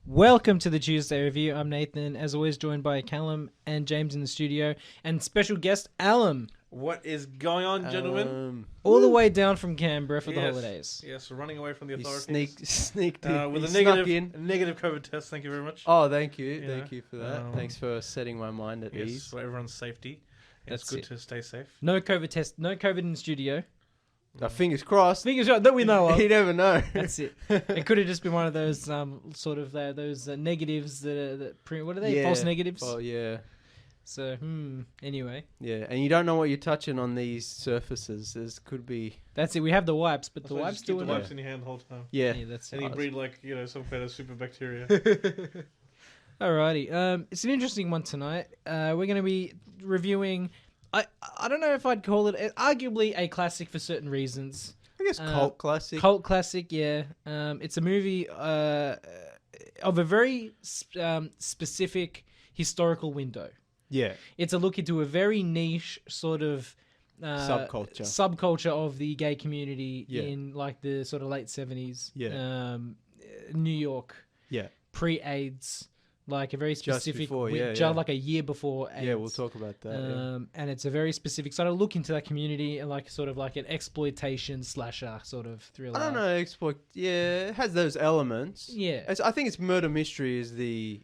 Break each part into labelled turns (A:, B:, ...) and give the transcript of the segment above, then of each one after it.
A: Welcome to the Tuesday Review. I'm Nathan, as always joined by Callum and James in the studio, and special guest Alum,
B: What is going on, gentlemen?
A: all the way down from Canberra for the holidays.
B: Yes, running away from the
C: You
B: authorities.
C: sneaked
B: with
C: in.
B: a negative COVID test. Thank you very much.
C: Oh, thank you.
B: Yeah.
C: Thank you for that. Thanks for setting my mind at
B: Yes,
C: ease.
B: for everyone's safety. It's
A: That's
B: good
A: it.
B: to stay safe.
A: No COVID test, no COVID in the studio.
C: Fingers crossed.
A: Fingers crossed that we know of.
C: You never know.
A: That's it. It could have just been one of those those negatives what are they?
C: Yeah.
A: False negatives.
C: Oh, yeah.
A: So, anyway.
C: Yeah, and you don't know what you're touching on these surfaces. There's could be...
A: That's it. We have the wipes, but
B: That's
A: the
B: why you
A: wipes
B: just keep
A: still
B: the
A: in
B: wipes
A: there.
B: in your hand the whole time.
C: Yeah.
A: That's
B: And you
A: it.
B: breed some kind of super bacteria.
A: Alrighty. It's an interesting one tonight. We're going to be reviewing... I don't know if I'd call it... arguably a classic for certain reasons.
C: I guess cult classic.
A: Cult classic, yeah. It's a movie of a very specific historical window.
C: Yeah.
A: It's a look into a very niche sort of... subculture of the gay community in like the sort of late 70s.
C: Yeah.
A: New York.
C: Yeah.
A: Pre-AIDS. Like a very specific,
C: before,
A: like a year before AIDS.
C: Yeah, we'll talk about that.
A: And it's a very specific sort of look into that community and like sort of like an exploitation slasher sort of thriller.
C: I don't know, exploit. Yeah, it has those elements.
A: Yeah.
C: I think it's murder mystery is the...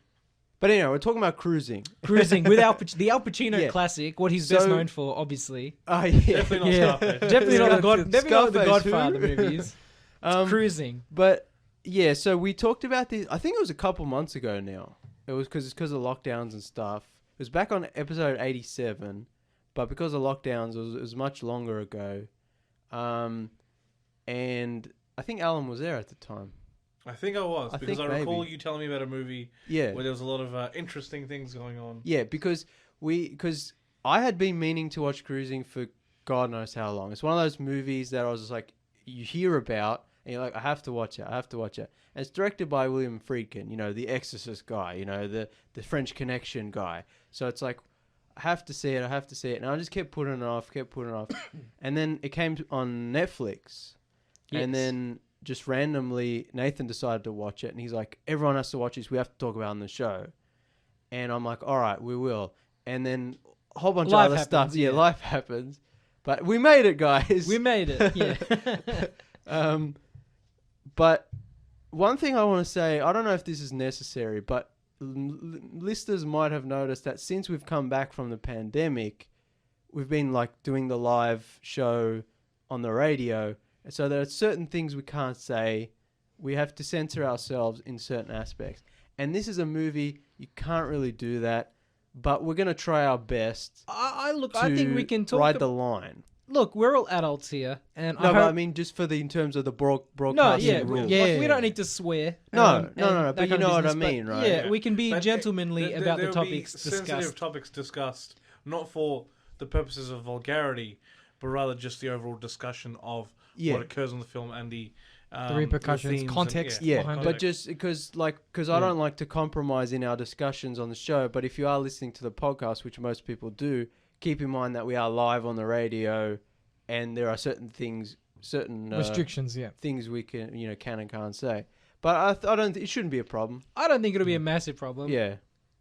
C: But anyway, we're talking about Cruising.
A: Cruising with the Al Pacino classic, what he's best known for, obviously.
C: Oh, yeah.
B: Definitely not Scarface.
A: Definitely not the Godfather
C: who?
A: movies. It's Cruising.
C: But yeah, so we talked about this. I think it was a couple months ago now. It was because of lockdowns and stuff. It was back on episode 87, but because of lockdowns, it was much longer ago. And I think Alan was there at the time.
B: I think I was, because I recall
C: maybe.
B: you telling me about a movie
C: Yeah.
B: where there was a lot of interesting things going on.
C: Yeah, because I had been meaning to watch Cruising for God knows how long. It's one of those movies that I was just like, you hear about, and you're like, I have to watch it. And it's directed by William Friedkin, the Exorcist guy, the French Connection guy. So it's like, I have to see it. And I just kept putting it off. And then it came on Netflix.
A: Yes.
C: And then just randomly, Nathan decided to watch it. And he's like, everyone has to watch this. We have to talk about it on the show. And I'm like, all right, we will. And then a whole bunch of other stuff. Yeah, life happens. But we made it, guys.
A: We made it, yeah.
C: But one thing I want to say, I don't know if this is necessary, but listeners might have noticed that since we've come back from the pandemic, we've been like doing the live show on the radio. And so there are certain things we can't say. We have to censor ourselves in certain aspects. And this is a movie, you can't really do that, but we're going to try our best.
A: I think we can talk...
C: ride the line.
A: Look, we're all adults here, and
C: I mean just in terms of the broadcasting rules.
A: We don't need to swear.
C: No, but you know what I mean, right?
A: Yeah, we can be gentlemanly about the topics
B: sensitive
A: discussed.
B: topics discussed, not for the purposes of vulgarity, but rather just the overall discussion of what occurs in the film and the
A: repercussions, context.
C: But just because I don't like to compromise in our discussions on the show. But if you are listening to the podcast, which most people do, keep in mind that we are live on the radio, and there are certain
A: restrictions,
C: things we can and can't say. But I don't. It shouldn't be a problem.
A: I don't think it'll be a massive problem.
C: Yeah.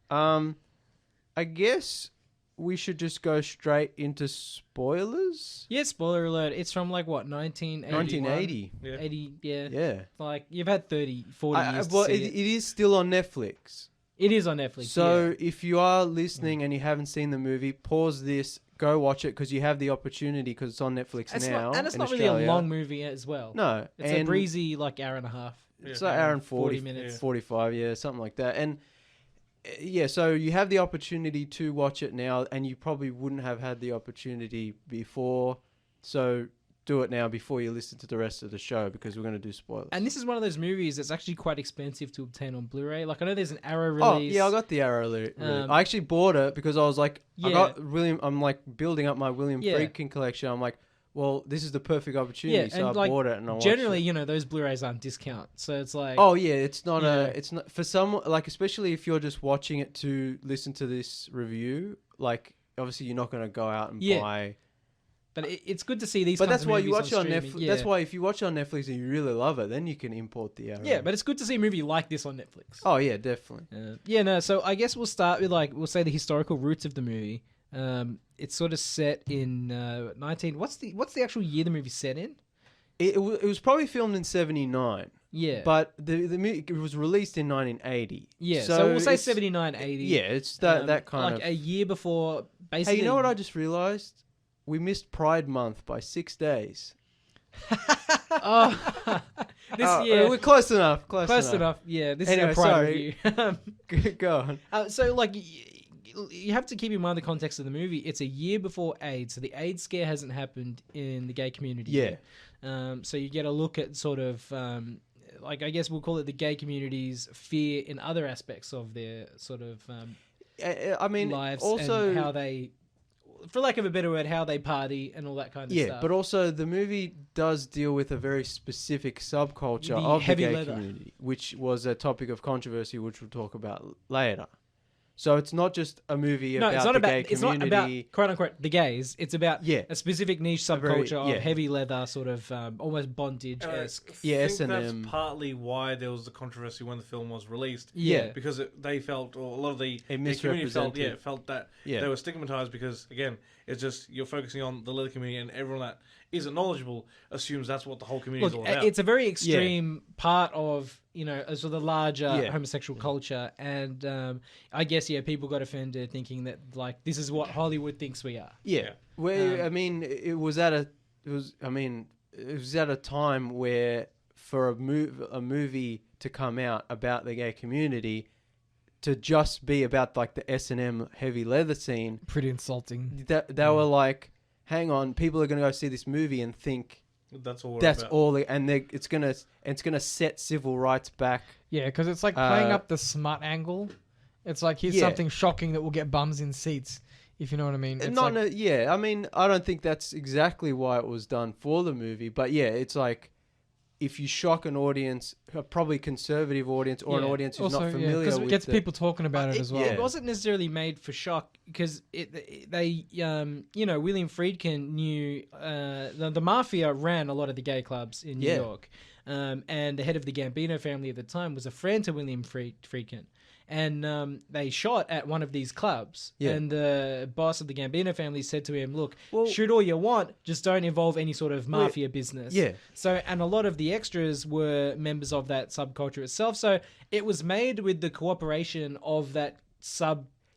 C: I guess we should just go straight into spoilers.
A: Yeah, spoiler alert. It's from 1980.
C: 1980.
B: Yeah.
A: 80, yeah.
C: Yeah.
A: Like you've had 30, 40 years to see
C: it is still on Netflix.
A: It is on Netflix.
C: So if you are listening and you haven't seen the movie, pause this, go watch it because you have the opportunity because it's on Netflix now.
A: And it's not
C: Australia.
A: really a long movie as well.
C: No.
A: It's a breezy hour and a half.
C: It's like hour and 40
A: minutes.
C: 45, something like that. And so you have the opportunity to watch it now and you probably wouldn't have had the opportunity before. So do it now before you listen to the rest of the show because we're going to do spoilers.
A: And this is one of those movies that's actually quite expensive to obtain on Blu-ray. Like I know there's an Arrow release.
C: Oh yeah, I got the Arrow release. I actually bought it because I was like, I'm like building up my William Friedkin collection. I'm like, well, this is the perfect opportunity, so I bought it and I watched
A: generally,
C: it.
A: Those Blu-rays aren't discount, so it's like.
C: Oh yeah, it's not it's not for some especially if you're just watching it to listen to this review. Like obviously you're not going to go out and buy.
A: But it's good to see these.
C: But
A: kinds
C: that's
A: of
C: why
A: movies
C: you watch it on
A: streaming.
C: Netflix. That's why if you watch it on Netflix and you really love it, then you can import the R.
A: Yeah, but it's good to see a movie like this on Netflix.
C: Oh yeah, definitely.
A: So I guess we'll start with we'll say the historical roots of the movie. It's sort of set in 19. What's the actual year the movie's set in?
C: It was probably filmed in 79.
A: Yeah.
C: But the movie it was released in 1980.
A: Yeah. So we'll say 79, 80.
C: Yeah, it's that kind
A: like
C: of
A: a year before. Basically.
C: Hey, you know what I just realized? We missed Pride Month by 6 days.
A: Year
C: we're close enough. Close
A: enough. Yeah. This
C: anyway,
A: is a Pride review.
C: Go on.
A: So like. You have to keep in mind the context of the movie. It's a year before AIDS, so the AIDS scare hasn't happened in the gay community yet. So you get a look at sort of, I guess we'll call it the gay community's fear in other aspects of their sort of lives
C: also,
A: and how they, for lack of a better word, how they party and all that kind of stuff.
C: Yeah, but also the movie does deal with a very specific subculture of the gay community, which was a topic of controversy, which we'll talk about later. So it's not just a movie about the gay community.
A: It's not about, quote unquote, the gays. It's about a specific niche subculture of heavy leather, sort of almost bondage-esque.
C: Yeah,
B: I think
C: S&M.
B: that's partly why there was the controversy when the film was released.
A: Yeah.
B: Because they felt, or a lot of the community felt that they were stigmatized because, again, it's just you're focusing on the leather community and everyone that isn't knowledgeable assumes that's what the whole community is all about.
A: It's a very extreme part of, sort of the larger homosexual culture. And I guess, people got offended thinking that, like, this is what Hollywood thinks we are.
C: Yeah. I mean, it was at a time where for a movie to come out about the gay community to just be about, like, the S&M heavy leather scene.
D: Pretty insulting.
C: They were like, hang on, people are going to go see this movie and think
B: that's all.
C: It's gonna set civil rights back.
D: Yeah, because it's like playing up the smut angle. It's like here's something shocking that will get bums in seats, if you know what I mean.
C: I mean, I don't think that's exactly why it was done for the movie, but it's like if you shock an audience, a probably conservative audience or an audience who's not familiar with it.
D: Because it gets people talking about it as well.
A: It wasn't necessarily made for shock because William Friedkin knew the mafia ran a lot of the gay clubs in New York. And the head of the Gambino family at the time was a friend to William Friedkin. And they shot at one of these clubs. Yeah. And the boss of the Gambino family said to him, look, shoot all you want, just don't involve any sort of mafia business.
C: Yeah.
A: So, and a lot of the extras were members of that subculture itself. So it was made with the cooperation of that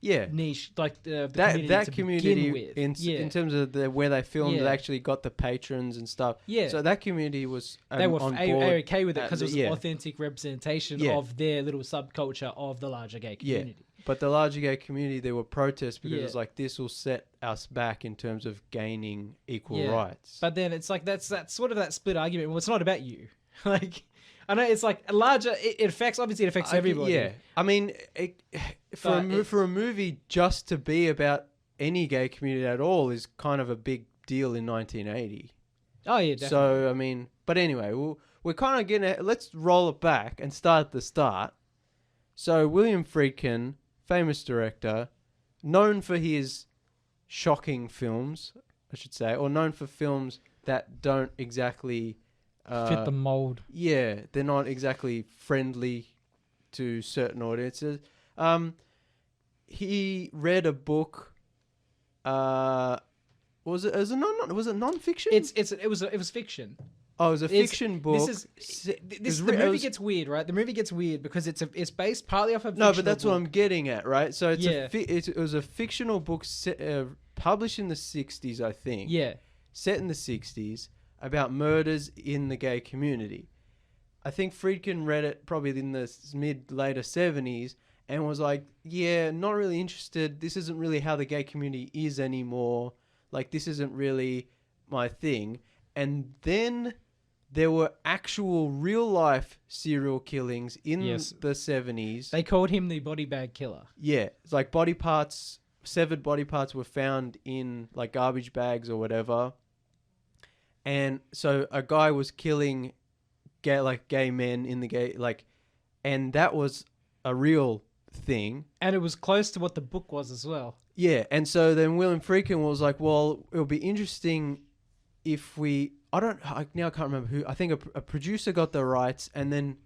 A: niche, like
C: that community in terms of where they filmed, it actually got the patrons and stuff. Yeah, so that community was
A: they were okay with it because it was an authentic representation of their little subculture of the larger gay community.
C: Yeah, but the larger gay community, there were protests because it was like this will set us back in terms of gaining equal rights.
A: But then it's like that's sort of that split argument. Well, it's not about you, like. I know it's like a larger. It affects everybody.
C: Yeah, I mean, for a movie just to be about any gay community at all is kind of a big deal in 1980.
A: Oh yeah, definitely.
C: So I mean, but anyway, we're kind of getting. Let's roll it back and start at the start. So William Friedkin, famous director, known for his shocking films, I should say, or known for films that don't exactly.
D: Fit the mold.
C: Yeah, they're not exactly friendly to certain audiences. He read a book. Was it non-fiction?
A: It was fiction.
C: Oh, it was a fiction book.
A: The movie gets weird, right? The movie gets weird because it's based partly off of
C: no, but that's what I'm getting at, right? So it was a fictional book published in the 60s, I think.
A: Yeah,
C: set in the 60s. About murders in the gay community. I think Friedkin read it probably in the later 70s and was like, yeah, not really interested. This isn't really how the gay community is anymore. Like, this isn't really my thing. And then there were actual real-life serial killings in the 70s.
A: They called him the body bag killer.
C: Yeah. It's like severed body parts were found in, like, garbage bags or whatever. And so a guy was killing gay men in the gay, and that was a real thing.
A: And it was close to what the book was as well.
C: Yeah. And so then William Friedkin was like, well, it'll be interesting now I can't remember who. I think a producer got the rights and then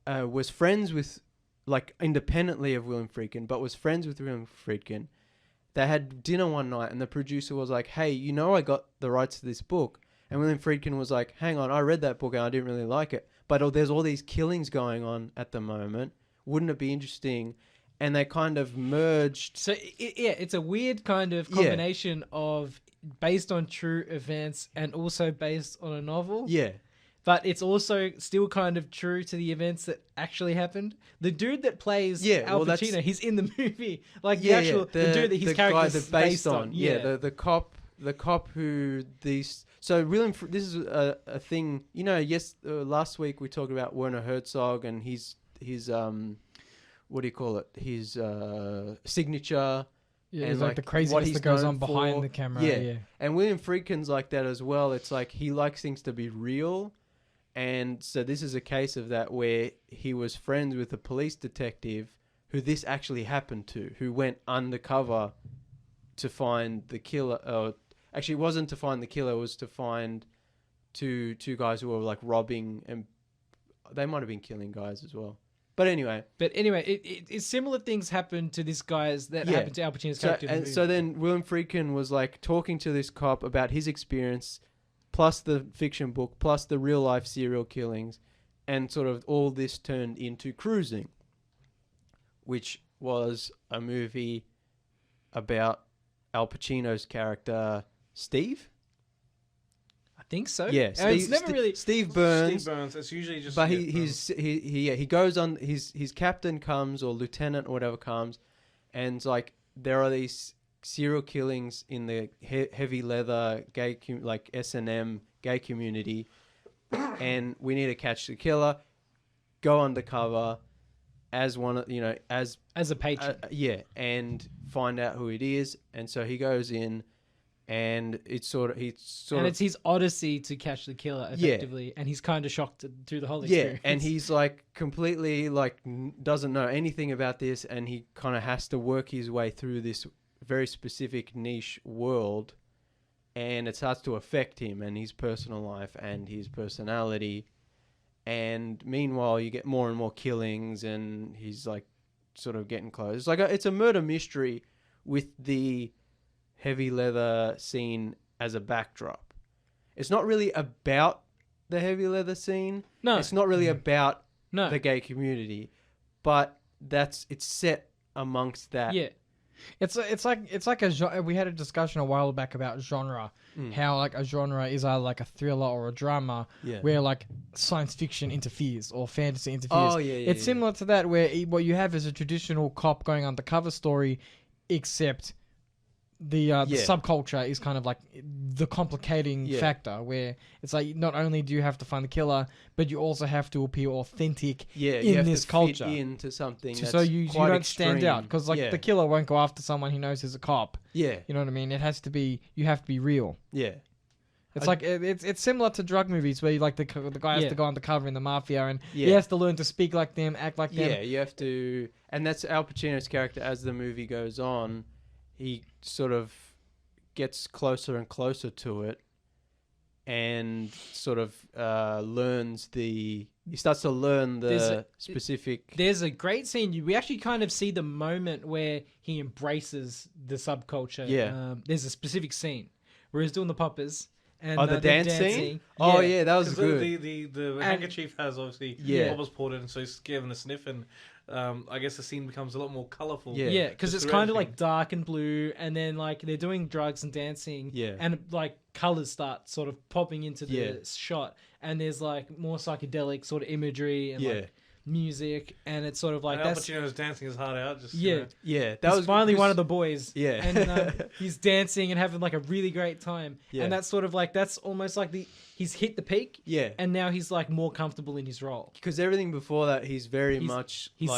C: was friends with, like, independently of William Friedkin, but was friends with William Friedkin. They had dinner one night and the producer was like, hey, I got the rights to this book. And William Friedkin was like, hang on, I read that book and I didn't really like it. But there's all these killings going on at the moment. Wouldn't it be interesting? And they kind of merged.
A: So, it's a weird kind of combination of based on true events and also based on a novel.
C: Yeah.
A: But it's also still kind of true to the events that actually happened. The dude that plays Al Pacino, he's in the movie. Like, the dude that his character is based on.
C: Yeah, the cop who these... So, this is a thing... last week we talked about Werner Herzog and his what do you call it? His signature.
D: Yeah, and like the craziness that goes on behind the camera. Yeah.
C: And William Friedkin's like that as well. It's like he likes things to be real. And so this is a case of that where he was friends with a police detective who this actually happened to, who went undercover to find the killer. Actually, it wasn't to find the killer. It was to find two guys who were like robbing, and they might have been killing guys as well. But anyway,
A: it's similar things happened to this guy's that happened to Al Pacino's character.
C: And so then William Friedkin was like talking to this cop about his experience, plus the fiction book, plus the real life serial killings, and sort of all this turned into Cruising, which was a movie about Al Pacino's character Steve.
A: I think so.
C: Yeah,
A: it's never really
C: Steve Burns.
B: Steve Burns. It's usually just.
C: But he goes on. His captain comes, or lieutenant or whatever comes, and it's like there are these serial killings in the heavy leather gay like S&M gay community, and we need to catch the killer. Go undercover as one, as
A: a patron.
C: And find out who it is. And so he goes in. And it's
A: it's his odyssey to catch the killer effectively, and he's kind of shocked through the whole experience.
C: Yeah, and he's like completely like doesn't know anything about this, and he kind of has to work his way through this very specific niche world, and it starts to affect him and his personal life and his personality. And meanwhile, you get more and more killings, and he's like sort of getting close. It's like it's a murder mystery with the heavy leather scene as a backdrop. It's not really about the heavy leather scene.
A: No.
C: It's not really about the gay community, but it's set amongst that.
D: Yeah. It's like a genre. We had a discussion a while back about genre, how like a genre is either like a thriller or a drama, where like science fiction interferes or fantasy interferes.
C: Oh yeah.
D: It's similar to that, where what you have is a traditional cop going undercover story, except the subculture is kind of like the complicating factor, where it's like not only do you have to find the killer, but you also have to appear authentic in this culture,
C: fit into something
D: so you don't stand out, because like the killer won't go after someone he knows is a cop.
C: Yeah,
D: you know what I mean. You have to be real.
C: Yeah,
D: it's like it's similar to drug movies where like the guy has to go undercover in the mafia, and he has to learn to speak like them, act like them.
C: Yeah, you have to, and that's Al Pacino's character as the movie goes on. He sort of gets closer and closer to it, and sort of he starts to learn the specific...
A: There's a great scene. We actually kind of see the moment where he embraces the subculture.
C: Yeah.
A: There's a specific scene where he's doing the poppers. And,
C: the dance scene? Oh, yeah, that was good.
B: The handkerchief has obviously poppers poured in, so he's giving a sniff, and I guess the scene becomes a lot more colourful.
A: Yeah, because it's kind of like dark and blue, and then like they're doing drugs and dancing, and like colours start sort of popping into the shot, and there's like more psychedelic sort of imagery and like music, and it's sort of like
B: Al Pacino's dancing his heart out.
C: That
A: was finally one of the boys.
C: Yeah,
A: and he's dancing and having like a really great time. And that's sort of like that's almost like he's hit the peak.
C: Yeah,
A: and now he's like more comfortable in his role.
C: Because everything before that, he's like,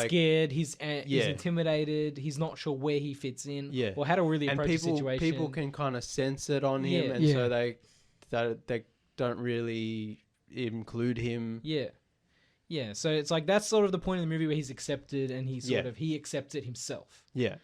A: scared. He's intimidated. He's not sure where he fits in.
C: Yeah,
A: or how to really approach the situation.
C: People can kind of sense it on him, and so they don't really include him.
A: Yeah, so it's like that's sort of the point of the movie where he's accepted, and he accepts it himself.
C: Yeah,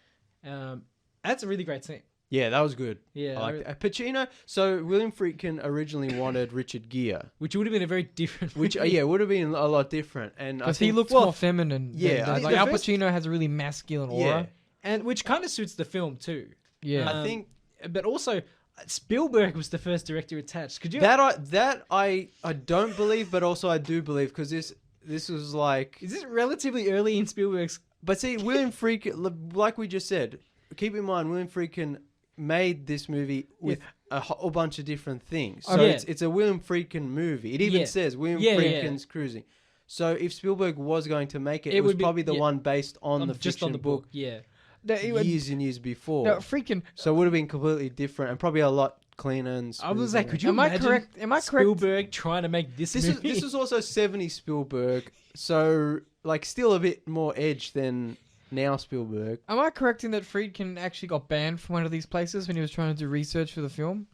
A: that's a really great scene.
C: Yeah, that was good.
A: Yeah,
C: I liked it. Pacino. So William Friedkin originally wanted Richard Gere,
A: which would have been a very different.
C: Which would have been a lot different, and
D: because he looks more feminine.
C: Yeah,
D: like Al Pacino has a really masculine aura,
A: yeah. And which kind of suits the film too.
D: Yeah,
C: I think.
A: But also, Spielberg was the first director attached. Could you?
C: That I don't believe, but also I do believe, because this was like.
A: Is this relatively early in Spielberg's?
C: But see, William Friedkin, like we just said, keep in mind, William Friedkin made this movie with a whole bunch of different things. So it's a William Friedkin movie. It even says William Friedkin's Cruising. So if Spielberg was going to make it, it was probably the one based on the fiction book.
A: Yeah.
C: Years and years before.
D: No, Friedkin.
C: So it would have been completely different and probably a lot cleaner and
A: I was like, could you
D: imagine correct?
A: Spielberg trying to make this movie?
C: This was also 70s Spielberg. So like still a bit more edge than now Spielberg.
D: Am I correct in that Friedkin actually got banned from one of these places when he was trying to do research for the film?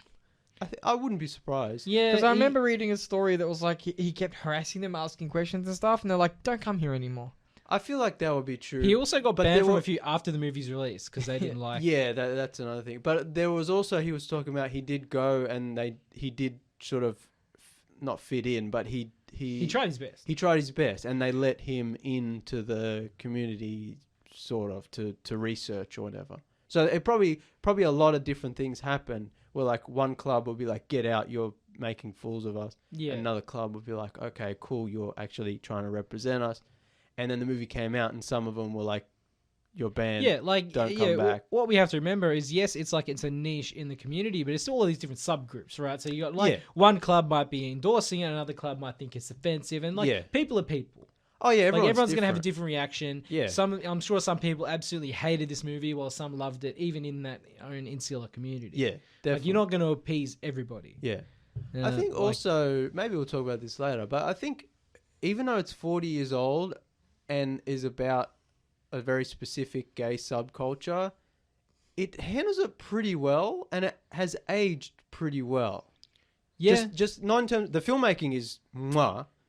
C: I wouldn't be surprised.
A: Yeah,
D: because I remember reading a story that was like he kept harassing them, asking questions and stuff, and they're like, "Don't come here anymore."
C: I feel like that would be true.
A: He also got banned from a few after the movie's release because they didn't like.
C: Yeah, that's another thing. But there was also, he was talking about, he did go and he did sort of not fit in, but he
A: tried his best.
C: He tried his best, and they let him into the community sort of to research or whatever. So it probably a lot of different things happen where like one club will be like, get out, you're making fools of us.
A: Yeah.
C: And another club will be like, okay, cool, you're actually trying to represent us. And then the movie came out and some of them were like, you're banned.
A: Yeah, like
C: don't come back.
A: What we have to remember is, yes, it's a niche in the community, but it's all of these different subgroups, right? So you got one club might be endorsing it, another club might think it's offensive, and people are people.
C: Oh yeah,
A: everyone's going to have a different reaction.
C: Yeah.
A: I'm sure some people absolutely hated this movie, while some loved it, even in that own insular community.
C: Yeah, definitely.
A: Like, you're not going to appease everybody.
C: Yeah. I think also, maybe we'll talk about this later, but I think even though it's 40 years old and is about a very specific gay subculture, it handles it pretty well, and it has aged pretty well.
A: Yeah.
C: Just not in terms, the filmmaking is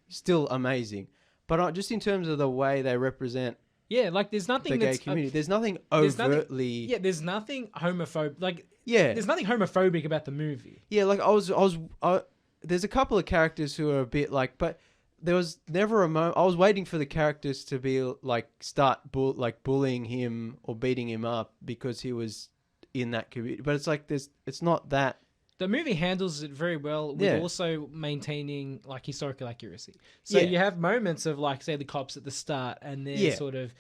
C: still amazing. But just in terms of the way they represent
A: there's nothing
C: the gay community. There's nothing overtly...
A: There's nothing homophobic.
C: There's
A: nothing homophobic about the movie.
C: Yeah, like there's a couple of characters who are a bit like... But there was never a moment... I was waiting for the characters to be like, start bullying him or beating him up because he was in that community. But it's like, it's not that...
A: The movie handles it very well with also maintaining like historical accuracy. So you have moments of like, say, the cops at the start, and they're sort of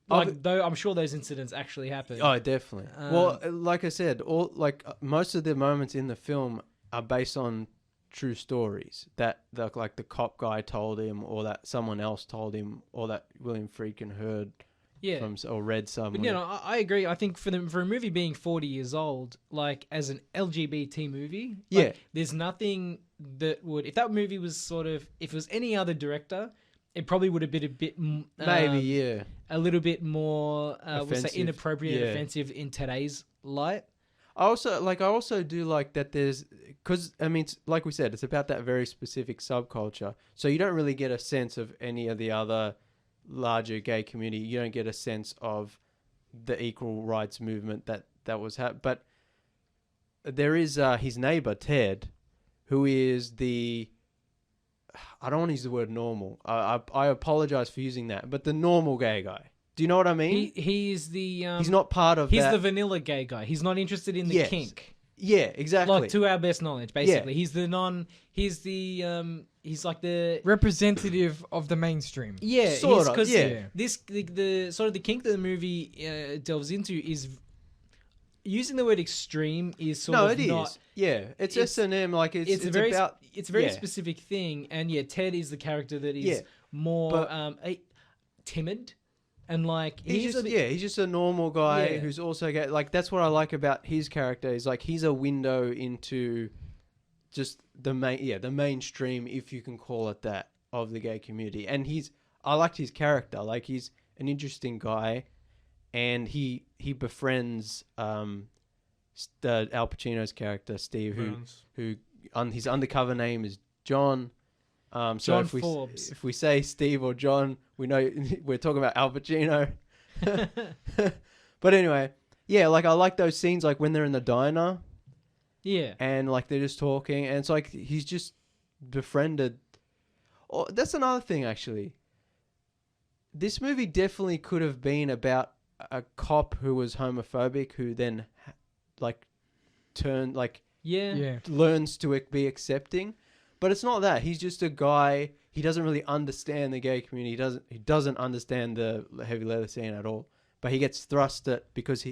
A: like, though I'm sure those incidents actually happen.
C: Oh, definitely. Well, like I said, most of the moments in the film are based on true stories that the cop guy told him, or that someone else told him, or that William Friedkin heard. Yeah, or read somewhere.
A: But I agree. I think for a movie being 40 years old, like as an LGBT movie, there's nothing that would, if that movie was sort of, if it was any other director, it probably would have been a little bit more, we'll say inappropriate and offensive in today's light.
C: I also do like that there's, because I mean, like we said, it's about that very specific subculture, so you don't really get a sense of any of the other larger gay community. You don't get a sense of the equal rights movement that was but there is his neighbor Ted, who is I don't want to use the word normal. I apologize for using that, but the normal gay guy. Do you know what I mean?
A: He's the
C: he's not part of
A: he's the vanilla gay guy. He's not interested in the kink.
C: Yeah, exactly.
A: Like, to our best knowledge, basically. Yeah. He's like the
D: representative of the mainstream.
A: Yeah,
C: sort of. Yeah.
A: The sort of the kink that the movie delves into is using the word extreme is sort of not.
C: Is. Yeah, it's S&M. Like it's
A: a very specific thing, and Ted is the character that is more timid. And like
C: he's just a normal guy who's also gay. Like, that's what I like about his character, is like he's a window into just the mainstream, if you can call it that, of the gay community. And I liked his character. Like, he's an interesting guy, and he befriends Al Pacino's character Steve, who his undercover name is John.
A: John Forbes.
C: If we say Steve or John, we know we're talking about Al Pacino. But anyway, yeah, like I like those scenes like when they're in the diner.
A: Yeah.
C: And like they're just talking, and it's like he's just befriended. Oh, that's another thing actually. This movie definitely could have been about a cop who was homophobic who then like turned like learns to be accepting. But it's not that. He's just a guy. He doesn't really understand the gay community. He doesn't understand the heavy leather scene at all. But he gets thrust at because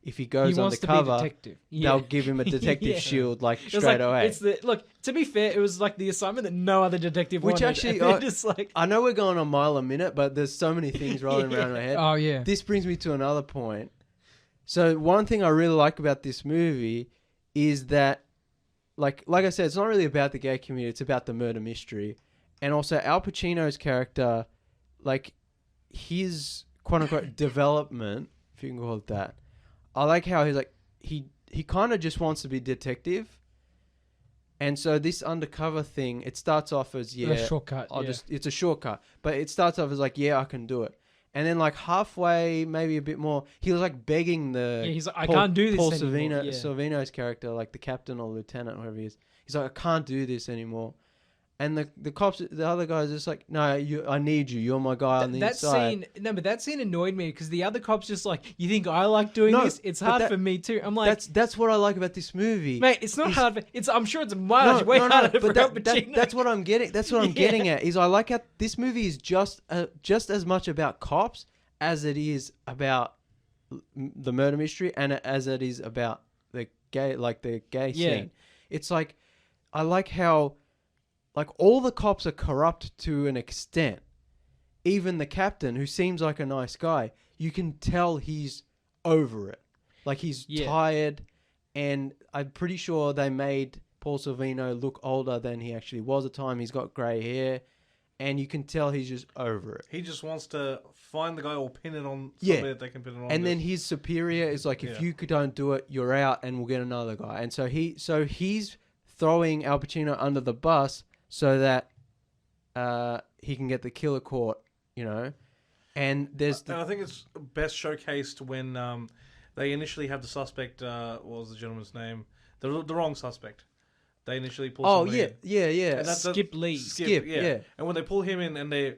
C: if he goes undercover, they'll give him a detective shield like straight away.
A: Look, to be fair, it was like the assignment that no other detective wanted.
C: Which actually, I know we're going a mile a minute, but there's so many things rolling around my head.
D: Oh yeah.
C: This brings me to another point. So one thing I really like about this movie is that, like I said, it's not really about the gay community. It's about the murder mystery, and also Al Pacino's character, like his quote unquote development, if you can call it that. I like how he's like he kind of just wants to be detective, and so this undercover thing, it starts off as
D: a shortcut.
C: It's a shortcut, but it starts off as like I can do it, and then like halfway, maybe a bit more, he was like begging
A: he's like, I can't do this
C: Paul
A: anymore.
C: Sorvino's character, like the captain or lieutenant, whoever he is, he's like, I can't do this anymore. And the cops, the other guys, are just like, no, I need you. You're my guy on the inside.
A: But that scene annoyed me because the other cops just like, you think I like doing this? It's hard for me too. I'm like,
C: that's what I like about this movie,
A: mate. It's not hard. I'm sure it's way harder for Al Pacino.
C: That's what I'm getting. That's what I'm getting at. Is I like how this movie is just as much about cops as it is about the murder mystery, and as it is about the gay scene. It's like, I like how. Like, all the cops are corrupt to an extent. Even the captain, who seems like a nice guy, you can tell he's over it. Like, he's tired, and I'm pretty sure they made Paul Sorvino look older than he actually was at the time. He's got grey hair, and you can tell he's just over it.
B: He just wants to find the guy or pin it on somebody that they can pin it on.
C: And then his superior is like, if you don't do it, you're out, and we'll get another guy. And so he's throwing Al Pacino under the bus so that he can get the killer caught, you know. And there's...
B: I think it's best showcased when they initially have the suspect... what was the gentleman's name? The wrong suspect. They initially pull somebody in.
C: Yeah.
B: And
A: Skip Lee.
C: Skip, yeah.
B: And when they pull him in and they're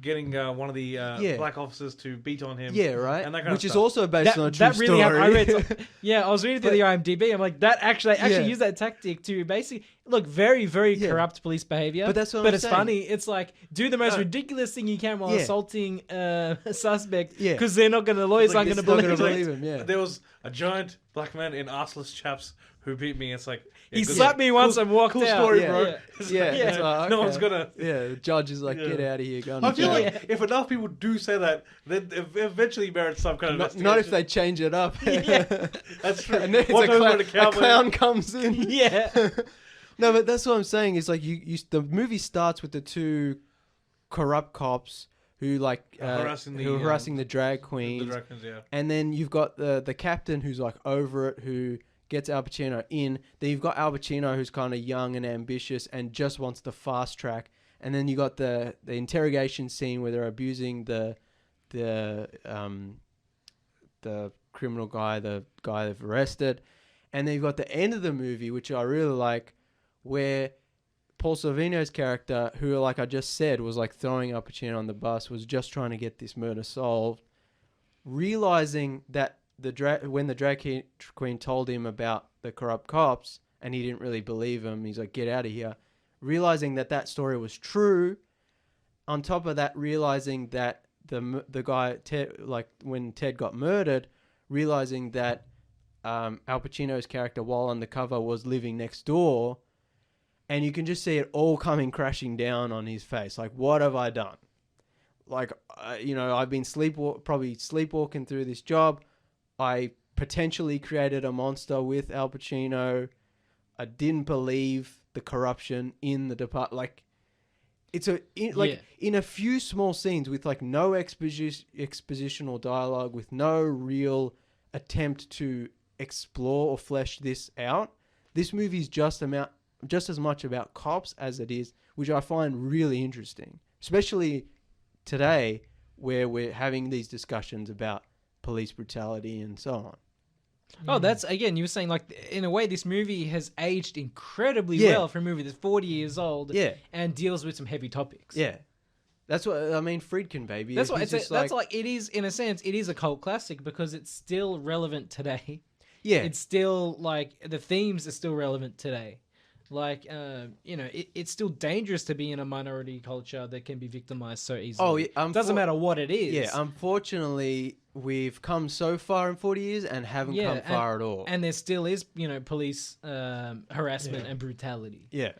B: getting one of the black officers to beat on him.
C: Yeah, right.
B: And that kind
C: Which
B: of
C: is also based on a true story.
A: I was reading through the IMDb. I'm like, that actually use that tactic to basically look very, very corrupt police behavior.
C: But that's what I'm
A: it's
C: saying.
A: Funny. It's like, do the most ridiculous thing you can while assaulting a suspect because they're not going to, lawyers aren't going to believe him.
C: Yeah.
B: There was a giant black man in arseless chaps who beat me. It's like...
A: he slapped me once and walked out.
B: Cool story, bro.
C: Yeah. Like,
B: no one's gonna...
C: Yeah, the judge is like, get out of here.
B: I feel like if enough people do say that, then eventually merits some kind of investigation.
C: Not if they change it up.
B: That's true.
C: And then a clown comes in.
A: Yeah.
C: No, but that's what I'm saying. Is like the movie starts with the two corrupt cops who harassing the drag queens.
B: The drag queens, yeah.
C: And then you've got the captain who's like over it, who gets Al Pacino in. Then you've got Al Pacino who's kind of young and ambitious and just wants the fast track. And then you got the interrogation scene where they're abusing the criminal guy, the guy they've arrested. And then you've got the end of the movie, which I really like, where Paul Sorvino's character, who, like I just said, was like throwing Al Pacino on the bus, was just trying to get this murder solved, realizing that when the drag queen told him about the corrupt cops and he didn't really believe him, he's like, get out of here. Realizing that story was true. On top of that, realizing that the guy, Ted, like when Ted got murdered, realizing that Al Pacino's character, while undercover, was living next door. And you can just see it all coming crashing down on his face. Like, what have I done? Like, I've been probably sleepwalking through this job. I potentially created a monster with Al Pacino. I didn't believe the corruption in the department. Like, in a few small scenes with like no expositional dialogue, with no real attempt to explore or flesh this out. This movie is just as much about cops as it is, which I find really interesting, especially today where we're having these discussions about police brutality and so on.
A: Oh, that's again. You were saying like in a way, this movie has aged incredibly well for a movie that's 40 years old.
C: Yeah.
A: And deals with some heavy topics.
C: Yeah. That's what I mean. Friedkin, baby.
A: That's what that's like. It is in a sense. It is a cult classic because it's still relevant today.
C: Yeah.
A: It's still like the themes are still relevant today. Like, it's still dangerous to be in a minority culture that can be victimized so easily. Oh, yeah, doesn't matter what it is.
C: Yeah, unfortunately, we've come so far in 40 years and haven't come far at all.
A: And there still is, police harassment and brutality.
C: Yeah.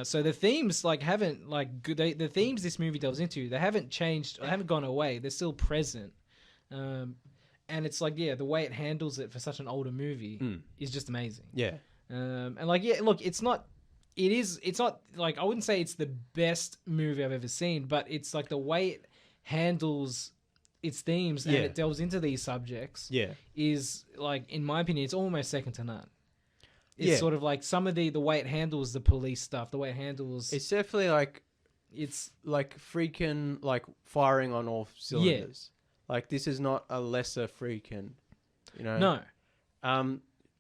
A: So the themes haven't the themes this movie delves into, they haven't changed, they haven't gone away. They're still present. And it's the way it handles it for such an older movie is just amazing.
C: Yeah.
A: Look, it's not I wouldn't say it's the best movie I've ever seen, but it's like the way it handles its themes and it delves into these subjects is in my opinion, it's almost second to none. It's sort of like some of the way it handles the police stuff, the way it handles...
C: It's definitely it's like freaking firing on all cylinders. Yeah. This is not a lesser Friedkin,
A: No.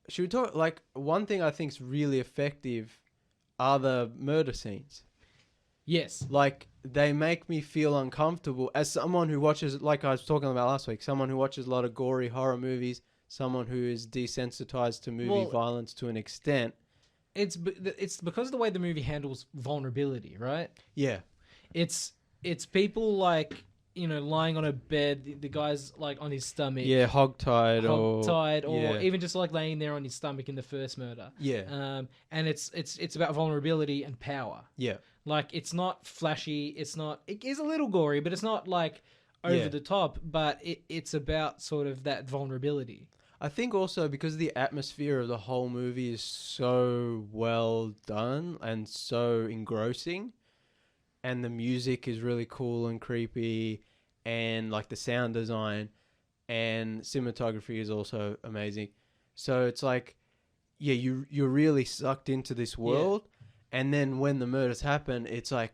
C: Should we talk, one thing I think is really effective are the murder scenes.
A: Yes.
C: They make me feel uncomfortable. As someone who watches, like I was talking about last week, someone who watches a lot of gory horror movies, someone who is desensitized to movie violence to an extent.
A: It's because of the way the movie handles vulnerability, right?
C: Yeah.
A: It's people lying on a bed, the guy's on his stomach.
C: Yeah, hogtied
A: or even just laying there on his stomach in the first murder.
C: Yeah.
A: And it's about vulnerability and power.
C: Yeah.
A: It's not flashy, it is a little gory, but it's not over the top, but it's about sort of that vulnerability.
C: I think also because the atmosphere of the whole movie is so well done and so engrossing, and the music is really cool and creepy, and the sound design and cinematography is also amazing. So it's you're really sucked into this world, and then when the murders happen, it's ow.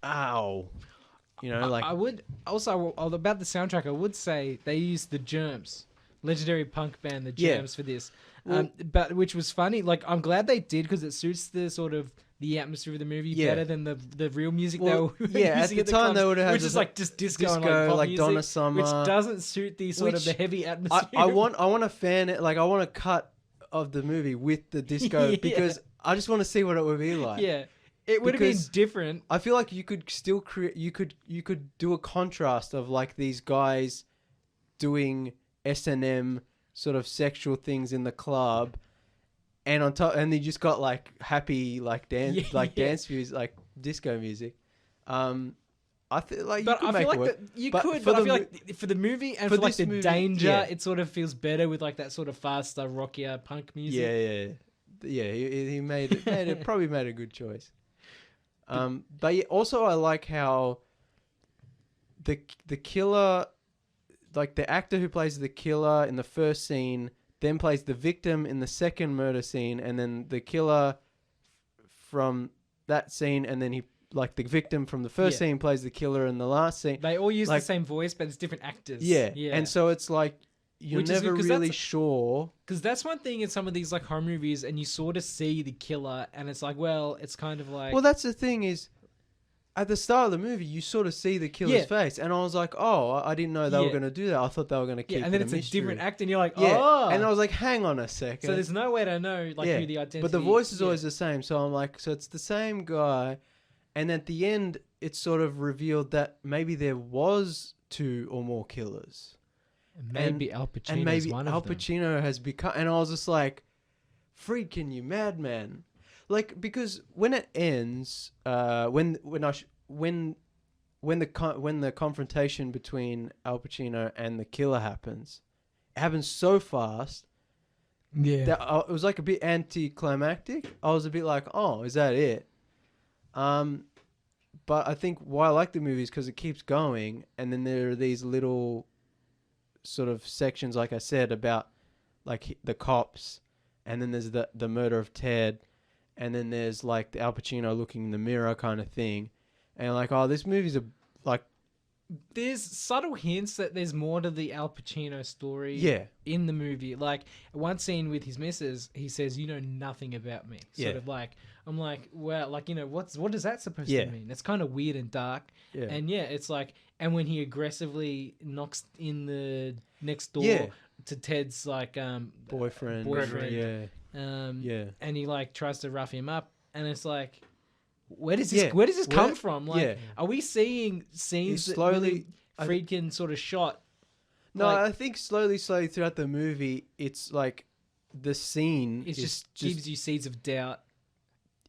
A: I would also about the soundtrack. I would say they used the Germs, legendary punk band, the Germs for this, but which was funny. I'm glad they did because it suits the sort of the atmosphere of the movie better than the real music they were using
C: at the time. They would have
A: which is just disco and pop music,
C: Donna Summer,
A: which doesn't suit the sort of the heavy atmosphere.
C: I want to fan it. I want a cut of the movie with the disco because I just want to see what it would be like.
A: Yeah. It would have been different.
C: I feel like you could still create. You could do a contrast of these guys doing S&M sort of sexual things in the club, and on top, and they just got happy dance dance music, disco music. I feel like you could make it work.
A: But I feel like for the movie and for the movie, danger, it sort of feels better with that sort of faster, rockier punk music.
C: Yeah. He probably made a good choice. But also I like how the killer, the actor who plays the killer in the first scene, then plays the victim in the second murder scene, and then the killer from that scene, and then he the victim from the first scene plays the killer in the last scene.
A: They all use the same voice, but it's different actors.
C: Yeah. And so it's you're never really sure.
A: Because that's one thing in some of these horror movies, and you sort of see the killer, and it's it's kind of
C: Well, that's the thing is, at the start of the movie, you sort of see the killer's face, and I was oh, I didn't know they were going to do that. I thought they were going to keep it
A: and then
C: it's
A: a different actor, and you're
C: oh. And I was hang on a second.
A: So there's no way to know who the identity.
C: But the voice is always the same, so I'm so it's the same guy, and at the end, it's sort of revealed that maybe there was 2 or more killers.
A: Maybe Al Pacino is one of them.
C: Al Pacino has become... And I was just Friedkin, you madman. Because when it ends, when the confrontation between Al Pacino and the killer happens, it happens so fast that it was a bit anticlimactic. I was a bit oh, is that it? But I think why I like the movie is because it keeps going, and then there are these little sort of sections, like I said, about the cops, and then there's the murder of Ted, and then there's the Al Pacino looking in the mirror kind of thing, and oh, this movie's
A: there's subtle hints that there's more to the Al Pacino story in the movie. Like, one scene with his missus, he says, "You know nothing about me." Sort of like, I'm like, well, like, you know, what is that supposed to mean? It's kind of weird and dark. Yeah. And it's like, and when he aggressively knocks in the next door to Ted's like
C: boyfriend.
A: And he like tries to rough him up, and it's like, where does this come from? Like, are we seeing scenes that slowly Friedkin sort of shot?
C: No, like, I think slowly throughout the movie, it's like the scene
A: just gives you seeds of doubt.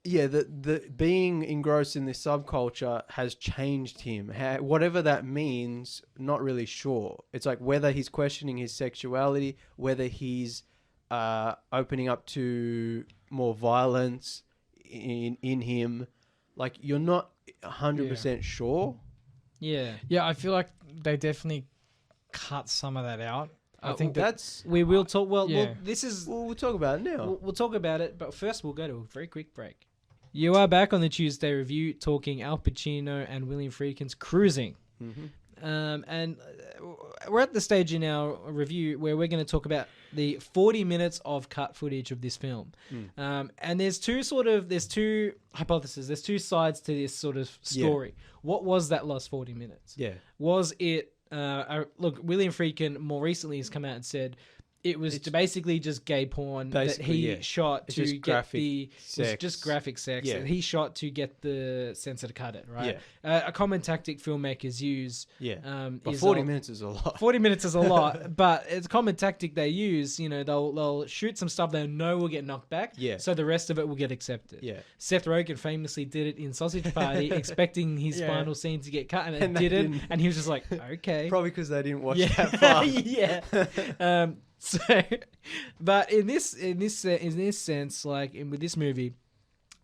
C: Yeah, the being engrossed in this subculture has changed him. Whatever that means, not really sure. It's like whether he's questioning his sexuality, whether he's opening up to more violence in him. Like, you're not 100% sure.
D: Yeah. Yeah, I feel like they definitely cut some of that out. I think
C: that's...
A: We will talk... Well, this is...
C: We'll talk about it now.
A: We'll talk about it, but first we'll go to a very quick break. You are back on the Tuesday Review talking Al Pacino and William Friedkin's Cruising. Mm-hmm. And we're at the stage in our review where we're going to talk about the 40 minutes of cut footage of this film. And there's two hypotheses. There's two sides to this sort of story. Yeah. What was that last 40 minutes?
C: Yeah.
A: Was it... look, William Friedkin more recently has come out and said it was basically just gay porn that he shot to get just graphic sex that he shot to get the censor to cut it, right? Yeah. A common tactic filmmakers use.
C: Yeah. But 40 minutes is a lot.
A: 40 minutes is a lot, but it's a common tactic they use. You know, they'll shoot some stuff they know will get knocked back.
C: Yeah.
A: So the rest of it will get accepted.
C: Yeah.
A: Seth Rogen famously did it in Sausage Party, expecting his final scene to get cut, and it didn't. And he was just like, okay.
C: Probably because they didn't watch that far.
A: Yeah. So, but in this sense, like with this movie,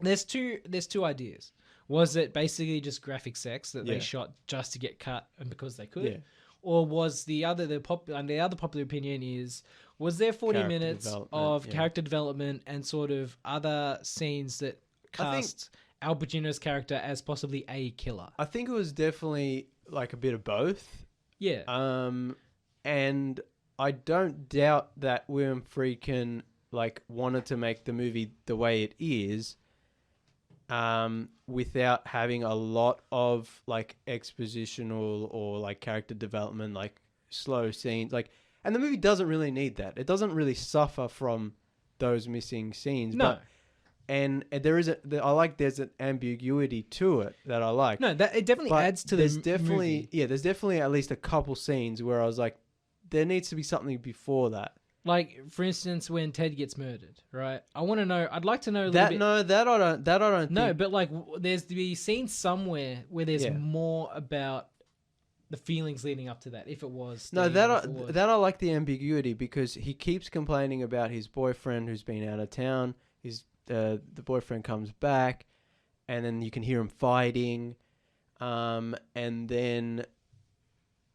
A: there's two ideas. Was it basically just graphic sex that they shot just to get cut and because they could, or was the other popular opinion is, was there 40 minutes of character development and sort of other scenes that cast Al Pacino's character as possibly a killer?
C: I think it was definitely like a bit of both.
A: Yeah.
C: And I don't doubt that William Friedkin like wanted to make the movie the way it is, without having a lot of like expositional or like character development, like slow scenes, like, and the movie doesn't really need that. It doesn't really suffer from those missing scenes.
A: No.
C: But, and there's an ambiguity to it that I like.
A: No, that it definitely adds to the movie.
C: Yeah, there's definitely at least a couple scenes where I was like, there needs to be something before that.
A: Like, for instance, when Ted gets murdered, right? I'd like to know a little bit.
C: No, that I don't
A: No,
C: think.
A: but like, there's to be seen somewhere where there's more about the feelings leading up to that, if it was.
C: No, that I like the ambiguity, because he keeps complaining about his boyfriend who's been out of town. The boyfriend comes back, and then you can hear him fighting, and then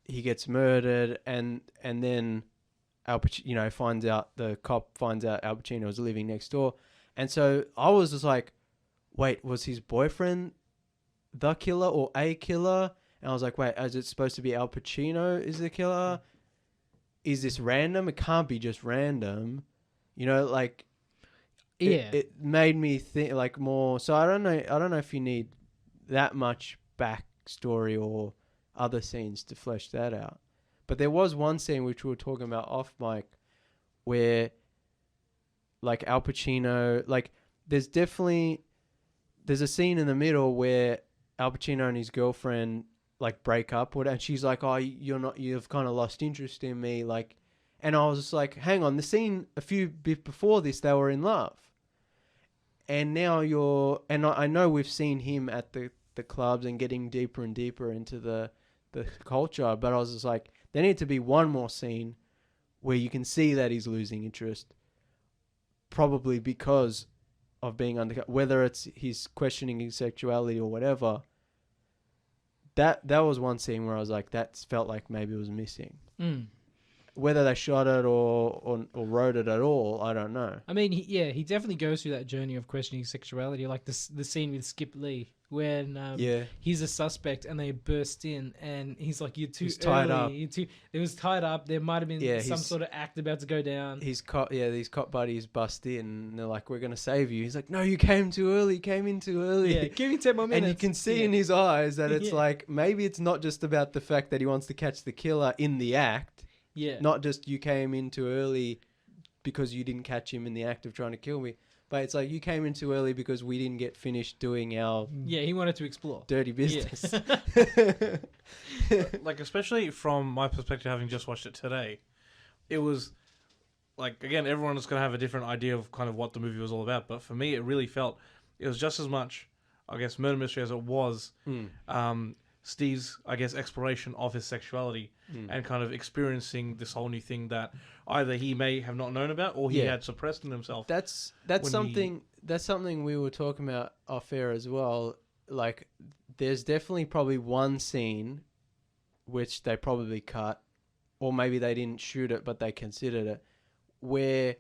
C: he gets murdered, and then Al Pacino, the cop finds out Al Pacino is living next door. And so I was just like, wait, was his boyfriend the killer or a killer? And I was like, wait, is it supposed to be Al Pacino is the killer? Is this random? It can't be just random. You know, like, it made me think like more. So I don't know if you need that much backstory or other scenes to flesh that out. But there was one scene which we were talking about off mic where like Al Pacino, like there's a scene in the middle where Al Pacino and his girlfriend like break up, and she's like, oh, you've kind of lost interest in me, like, and I was just like, hang on, the scene a few bit before this they were in love, and now I know we've seen him at the clubs and getting deeper and deeper into the culture, but I was just like, there need to be one more scene where you can see that he's losing interest, probably because of being undercover, whether it's he's questioning his sexuality or whatever. That was one scene where I was like, that felt like maybe it was missing. Whether they shot it or wrote it at all, I don't know.
A: I mean, he definitely goes through that journey of questioning sexuality, like the scene with Skip Lee. when he's a suspect and they burst in and he's like, "You're too early.
C: Tied up.
A: It was tied up. There might have been some sort of act about to go down."
C: These cop buddies bust in and they're like, "We're gonna save you." He's like, "No, you came too early. You came in too early.
A: Yeah, give me 10 more minutes."
C: And you can see in his eyes that it's like, maybe it's not just about the fact that he wants to catch the killer in the act.
A: Yeah.
C: Not just you came in too early because you didn't catch him in the act of trying to kill me. But it's like, you came in too early because we didn't get finished doing our...
A: Yeah, he wanted to explore.
C: Dirty business.
B: Yeah. Like, especially from my perspective, having just watched it today, it was... Like, again, everyone is going to have a different idea of kind of what the movie was all about. But for me, it really felt... It was just as much, I guess, murder mystery as it was Steve's, I guess, exploration of his sexuality and kind of experiencing this whole new thing that either he may have not known about or he had suppressed in himself.
C: That's something we were talking about off air as well. Like, there's definitely probably one scene which they probably cut, or maybe they didn't shoot it but they considered it, where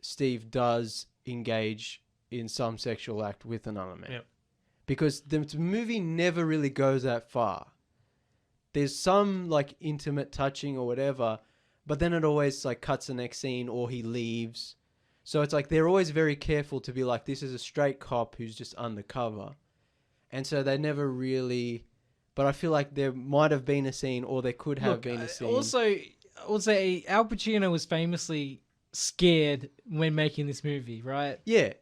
C: Steve does engage in some sexual act with another man.
B: Yep.
C: Because the movie never really goes that far. There's some like intimate touching or whatever, but then it always like cuts the next scene or he leaves. So it's like they're always very careful to be like, this is a straight cop who's just undercover. And so they never really... But I feel like there might have been a scene, or there could have been a scene.
A: Also, I would say Al Pacino was famously scared when making this movie, right?
C: Yeah.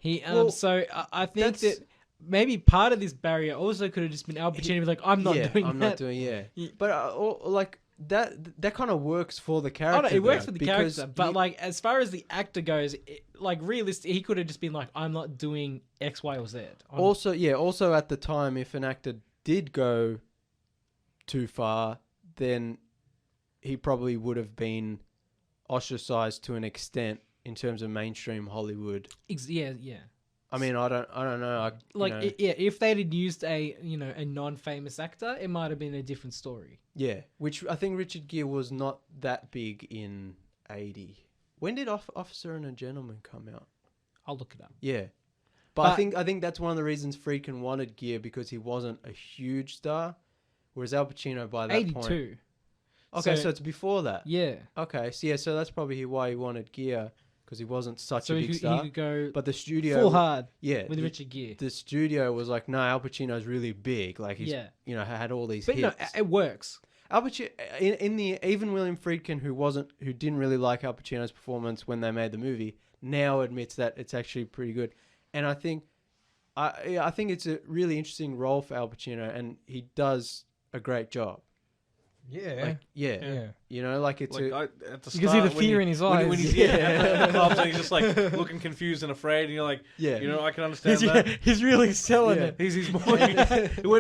A: So I think that maybe part of this barrier also could have just been Al Pacino be like, I'm not doing that.
C: But like that kind of works for the character.
A: Oh, no, it works for the character. But like, as far as the actor goes, like realistic, he could have just been like, I'm not doing X, Y, or Z. Also
C: at the time, if an actor did go too far, then he probably would have been ostracized to an extent in terms of mainstream Hollywood.
A: Yeah.
C: I mean, I don't know.
A: If they had used a non-famous actor, it might have been a different story.
C: Yeah, which I think Richard Gere was not that big in 80. When did Officer and a Gentleman come out?
A: I'll look it up.
C: Yeah. But I think that's one of the reasons Friedkin wanted Gere, because he wasn't a huge star, whereas Al Pacino by that
A: 82.
C: point... 82. Okay, so it's before that.
A: Yeah.
C: Okay, so that's probably why he wanted Gere, because he wasn't such a big star.
A: So he could go
C: but the studio...
A: full hard with Richard Gere.
C: The studio was like, no, Al Pacino's really big. Like, he's, had all these hits.
A: But no, it works.
C: Al Pacino, even William Friedkin, who didn't really like Al Pacino's performance when they made the movie, now admits that it's actually pretty good. And I think it's a really interesting role for Al Pacino, and he does a great job.
D: Yeah.
C: You know, like it's
B: at the start,
D: you can see the fear in his eyes.
B: When he's at the clubs and he's just like looking confused and afraid, and you're like, I can understand that.
D: He's really selling it.
B: He's more.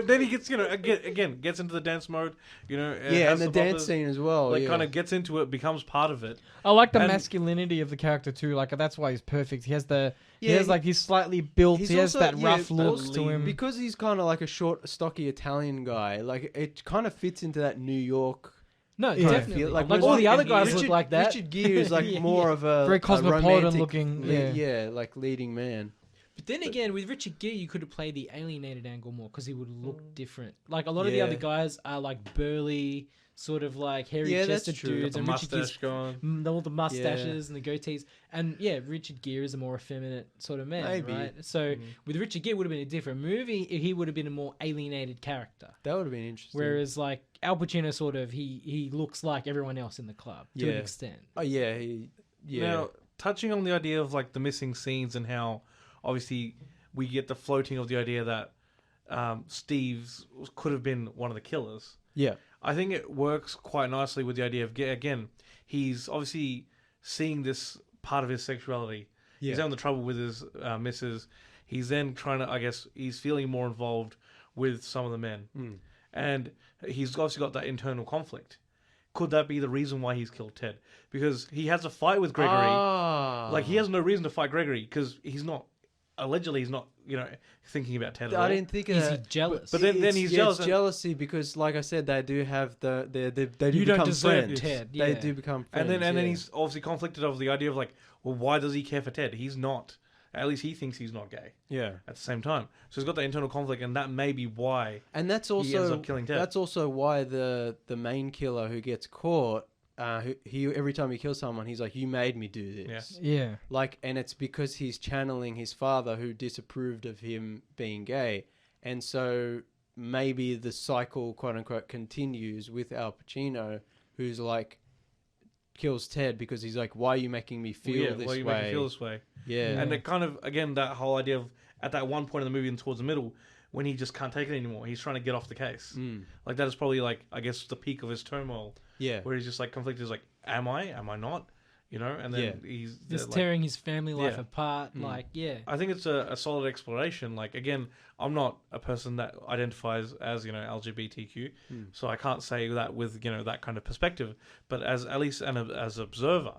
B: Then he gets, gets into the dance mode,
C: and the dance scene as well.
B: Like, kind of gets into it, becomes part of it.
D: I like the masculinity of the character too. Like, that's why he's perfect. He has he's slightly built. He has that rough look to him.
C: Because he's kind of like a short, stocky Italian guy. Like, it kind of fits into that New York.
A: No, definitely. Like all the other guys look like that.
C: Richard Gere is like more of a
D: very cosmopolitan looking,
C: like leading man.
A: But then again, with Richard Gere, you could have played the alienated angle more because he would look different. Like a lot of the other guys are like burly, sort of like hairy-chested dudes,
B: and Richard Gere's going,
A: all the mustaches and the goatees, and Richard Gere is a more effeminate sort of man, right? So with Richard Gere, it would have been a different movie. He would have been a more alienated character.
C: That would have been interesting.
A: Whereas like Al Pacino, sort of he looks like everyone else in the club to an extent.
C: Oh yeah,
B: Now, touching on the idea of like the missing scenes and how obviously we get the floating of the idea that Steve's could have been one of the killers.
C: Yeah.
B: I think it works quite nicely with the idea of, again, he's obviously seeing this part of his sexuality. Yeah. He's having the trouble with his missus. He's then trying to, I guess, he's feeling more involved with some of the men. And he's obviously got that internal conflict. Could that be the reason why he's killed Ted? Because he has a fight with Gregory. Like, he has no reason to fight Gregory because allegedly he's not, thinking about Ted at all.
C: I didn't think of that.
A: Is he jealous?
B: But then he's jealous.
C: It's jealousy because, like I said, they do have they do
A: you
C: become
A: don't deserve
C: friends.
A: Ted. Yeah.
C: They do become friends.
B: And then he's obviously conflicted over the idea of like, well, why does he care for Ted? He's not At least he thinks he's not gay.
C: Yeah.
B: At the same time, so he's got that internal conflict, and that may be why.
C: And that's
B: he ends
C: also
B: up killing Ted.
C: that's also why the main killer who gets caught, he every time he kills someone, he's like, "You made me do this."
D: Yeah.
C: Like, and it's because he's channeling his father who disapproved of him being gay, and so maybe the cycle, quote unquote, continues with Al Pacino, who's like kills Ted because he's like, "Why are you making me feel this
B: why are you
C: way?"
B: making me feel this way?
C: Yeah.
B: And it kind of, again, that whole idea of at that one point in the movie and towards the middle, when he just can't take it anymore, he's trying to get off the case. Like, that is probably, like, I guess, the peak of his turmoil.
C: Yeah.
B: Where he's just, like, conflicted. He's like, am I not? You know? And then he's
A: just
B: like,
A: tearing his family life apart. Like,
B: I think it's a solid exploration. Like, again, I'm not a person that identifies as, you know, LGBTQ, so I can't say that with, you know, that kind of perspective. But as at least as an observer,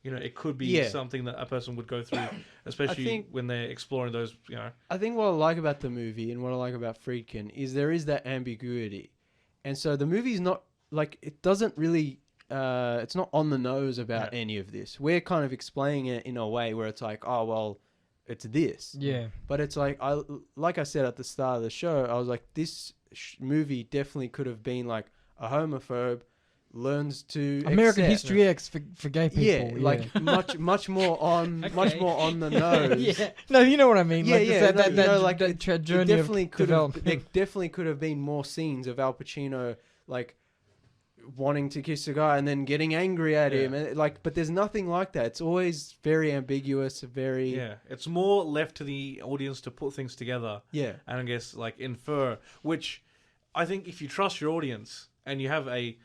B: you know, it could be something that a person would go through, especially when they're exploring those, you know.
C: I think what I like about the movie and what I like about Friedkin is there is that ambiguity. And so the movie's not, like, it doesn't really, it's not on the nose about any of this. We're kind of explaining it in a way where it's like, oh, well, it's this.
D: Yeah.
C: But it's like, like I said at the start of the show, I was like, this movie definitely could have been like a homophobe learns to
D: American
C: accept.
D: History X for gay people.
C: Yeah, like much more on the nose.
D: No, you know what I mean. Like
C: it
D: journey
C: definitely
D: of
C: could have.
D: development.
C: There definitely could have been more scenes of Al Pacino like wanting to kiss a guy and then getting angry at him, and but there's nothing like that. It's always very ambiguous, very
B: It's more left to the audience to put things together.
C: Yeah,
B: and I guess like infer, which I think if you trust your audience and you have I'm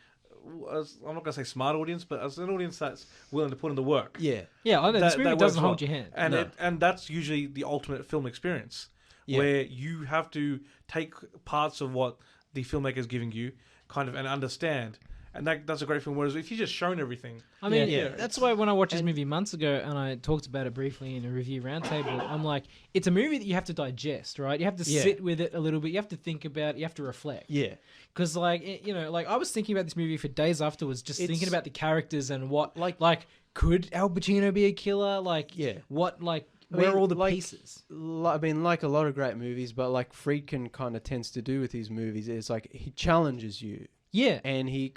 B: not gonna say smart audience, but as an audience that's willing to put in the work.
A: Yeah. I know this movie doesn't hold your hand,
B: and that's usually the ultimate film experience, where you have to take parts of what the filmmaker is giving you, kind of, and understand. And that's a great film. Whereas if you're just shown everything,
A: I mean, that's why when I watched this movie months ago and I talked about it briefly in a review roundtable, I'm like, it's a movie that you have to digest, right? You have to sit with it a little bit. You have to think about it. You have to reflect.
C: Yeah.
A: Because, like, you know, like I was thinking about this movie for days afterwards, just thinking about the characters and what, like, could Al Pacino be a killer? Like, what, like, where are all the pieces?
C: I mean, like a lot of great movies, but like Friedkin kind of tends to do with his movies, it's like he challenges you.
A: Yeah.
C: And he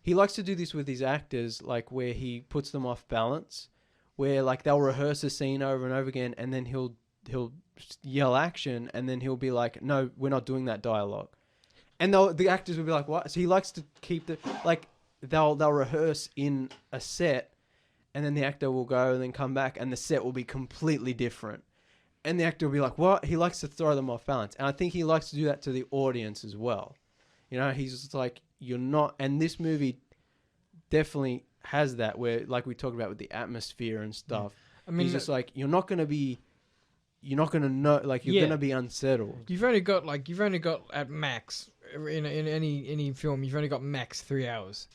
C: likes to do this with his actors, like where he puts them off balance, where like they'll rehearse a scene over and over again, and then he'll yell action, and then he'll be like, no, we're not doing that dialogue. And the actors will be like, what? So he likes to keep they'll rehearse in a set, and then the actor will go and then come back, and the set will be completely different. And the actor will be like, what? He likes to throw them off balance. And I think he likes to do that to the audience as well. You know, he's just like, you're not... And this movie definitely has that, where, like we talked about with the atmosphere and stuff. I mean, he's just like, you're not going to know, like, you're going to be unsettled.
D: You've only got at max, in any film, you've only got max 3 hours.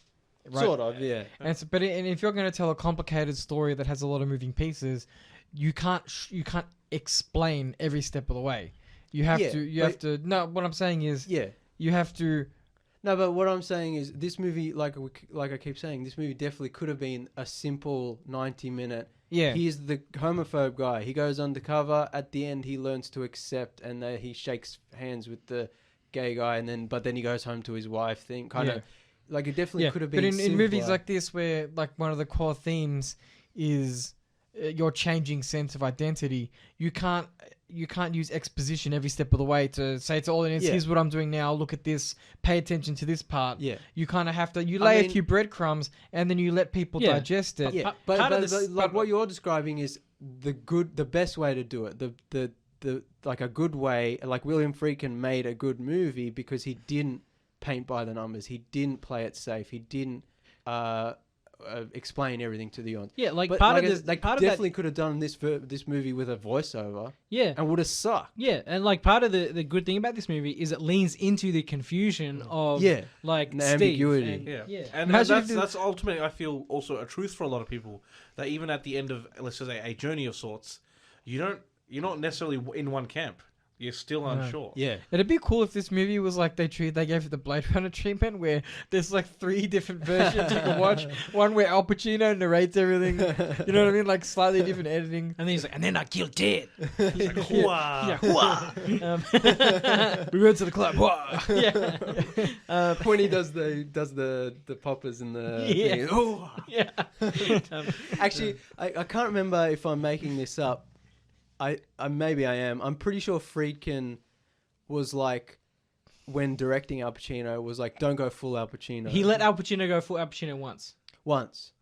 D: Right?
C: Sort of, yeah.
D: And if you're going to tell a complicated story that has a lot of moving pieces, you can't explain every step of the way. You have to. No, what I'm saying is, you have to.
C: No, but what I'm saying is, this movie, like I keep saying, this movie definitely could have been a simple 90-minute.
D: Yeah.
C: He's the homophobe guy. He goes undercover. At the end, he learns to accept, and he shakes hands with the gay guy, but then he goes home to his wife thing. Kind of, like, it definitely could have been.
D: But in movies like this, where like one of the core themes is your changing sense of identity, you can't use exposition every step of the way to say to all audience, here's what I'm doing now, look at this, pay attention to this part. Yeah. You kind of have to, lay a few breadcrumbs and then you let people digest it.
C: Yeah. But what you're describing is the best way to do it. The like a good way, like William Friedkin made a good movie because he didn't paint by the numbers. He didn't play it safe. He didn't explain everything to the audience.
A: Yeah, like,
C: but
A: part
C: like
A: of the
C: definitely could have done this movie with a voiceover.
A: Yeah,
C: and would have sucked.
A: Yeah, and like part of the good thing about this movie is it leans into the confusion of like
C: the ambiguity.
B: And that's ultimately, I feel, also a truth for a lot of people, that even at the end of, let's just say, a journey of sorts, you're not necessarily in one camp. you're still unsure.
C: Yeah.
D: It'd be cool if this movie was like they gave it the Blade Runner treatment, where there's like 3 different versions you can watch. One where Al Pacino narrates everything. You know what I mean? Like slightly different editing.
A: And then he's like, and then I killed Ted.
B: He's like, "Hooah."
A: Yeah, hooah.
D: We went to the club.
A: Yeah.
C: When he does the poppers in the
A: Yeah.
C: thing. Oh.
A: Yeah.
C: Actually, I can't remember if I'm making this up. I maybe I am. I'm pretty sure Friedkin was like, when directing Al Pacino, was like, don't go full Al Pacino.
A: He let Al Pacino go full Al Pacino once.
C: Once.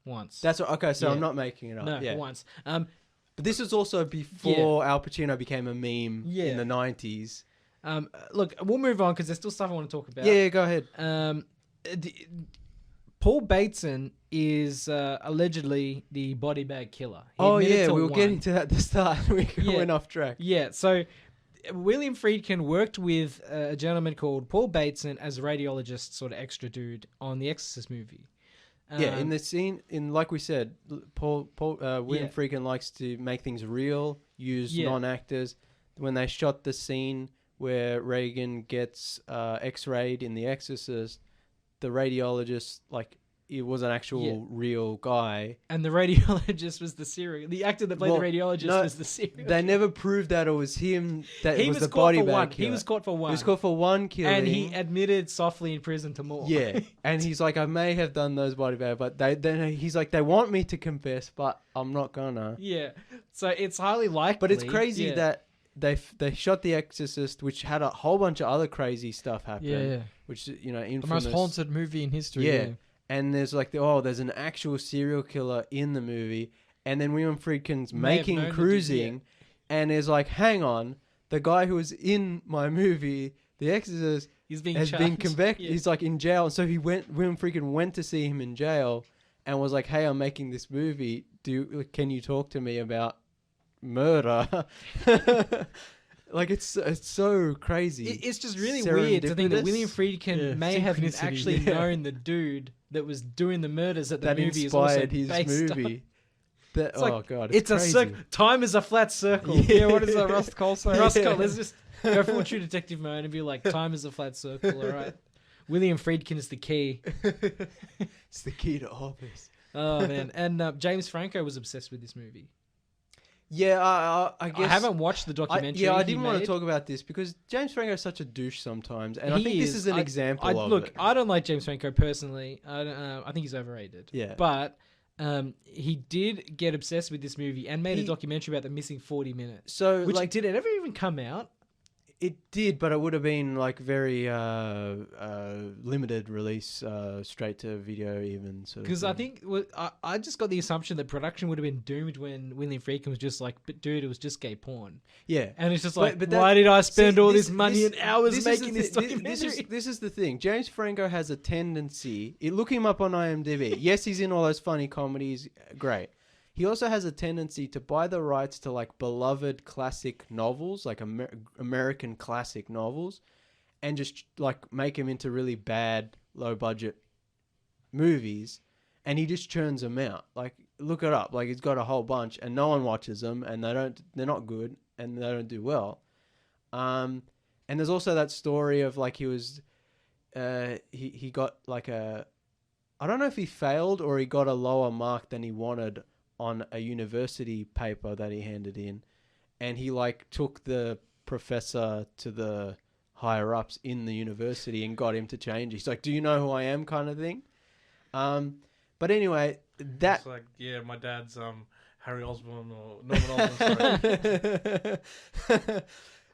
A: That's
C: Okay. So
A: Yeah.
C: I'm not making it up.
A: No,
C: yeah.
A: once.
C: But this was also before Al Pacino became a meme
A: Yeah.
C: in the 90s.
A: Look, we'll move on because there's still stuff I want to talk about.
C: Yeah, go ahead.
A: Paul Bateson is allegedly the body bag killer. He
C: Oh
A: admitted
C: yeah,
A: to
C: we were
A: one.
C: getting to that at the start. We went off track.
A: Yeah, so William Friedkin worked with a gentleman called Paul Bateson as a radiologist, sort of extra dude, on the Exorcist movie.
C: In the scene, like we said, William Friedkin likes to make things real, use non-actors. When they shot the scene where Reagan gets X-rayed in The Exorcist, the radiologist, like, it was an actual real guy.
A: And the radiologist was the actor that played the radiologist was the serial
C: They never proved that it was him, that
A: he
C: it was the
A: caught
C: body
A: for
C: bag
A: one.
C: killer.
A: He was caught for one.
C: He was caught for one killing.
A: And he admitted softly in prison to more.
C: Yeah. And he's like, I may have done those body bag, but he's like, they want me to confess, but I'm not gonna.
A: Yeah. So it's highly likely.
C: But it's crazy that they shot The Exorcist, which had a whole bunch of other crazy stuff happen.
D: Yeah.
C: Which,
D: The
C: infamous.
D: most haunted movie in history.
C: Yeah. And there's like, there's an actual serial killer in the movie. And then William Friedkin's making Cruising. And is like, hang on, the guy who was in my movie, The Exorcist,
A: has been
C: convicted.
A: Yeah.
C: He's like in jail. And so William Friedkin went to see him in jail and was like, hey, I'm making this movie. Can you talk to me about murder? Like, it's so crazy.
A: It's just really weird to think that William Friedkin may have
D: synchronicity.
A: actually known the dude that was doing the murders that the movie is also
C: inspired his
A: based
C: movie.
A: on.
C: God,
A: it's a
C: crazy.
A: circle. Time is a flat circle.
D: Yeah, what is that, Rust Cole saying?
A: Rust Cole, let's just go full True Detective mode and be like, time is a flat circle, all right? William Friedkin is the key.
C: It's the key to all this.
A: Oh, man. And James Franco was obsessed with this movie.
C: Yeah, I guess...
A: I haven't watched the documentary.
C: I didn't want to talk about this because James Franco is such a douche sometimes, and I think this is an example of
A: look,
C: it.
A: I don't like James Franco personally. I think he's overrated.
C: Yeah.
A: But he did get obsessed with this movie and made a documentary about the missing 40 minutes.
C: So,
A: Which,
C: like,
A: did it ever even come out?
C: It did, but it would have been like very limited release, straight to video even.
A: Because I think I just got the assumption that production would have been doomed when William Friedkin was just like, but dude, it was just gay porn.
C: Yeah.
A: And it's just like, why did I spend all this money and hours making this documentary?
C: This is the thing. James Franco has a tendency, look him up on IMDb. Yes, he's in all those funny comedies. Great. He also has a tendency to buy the rights to like beloved classic novels, like American classic novels, and just like make them into really bad, low budget movies, and he just churns them out. Like, look it up. Like, he's got a whole bunch, and no one watches them, and they're not good, and they don't do well. And there's also that story of like he got like I don't know if he failed or he got a lower mark than he wanted on a university paper that he handed in, and he like took the professor to the higher ups in the university and got him to change. He's like, do you know who I am, kind of thing. But anyway, that...
B: It's like, yeah, my dad's Harry Osborn or Norman Osborn. Sorry.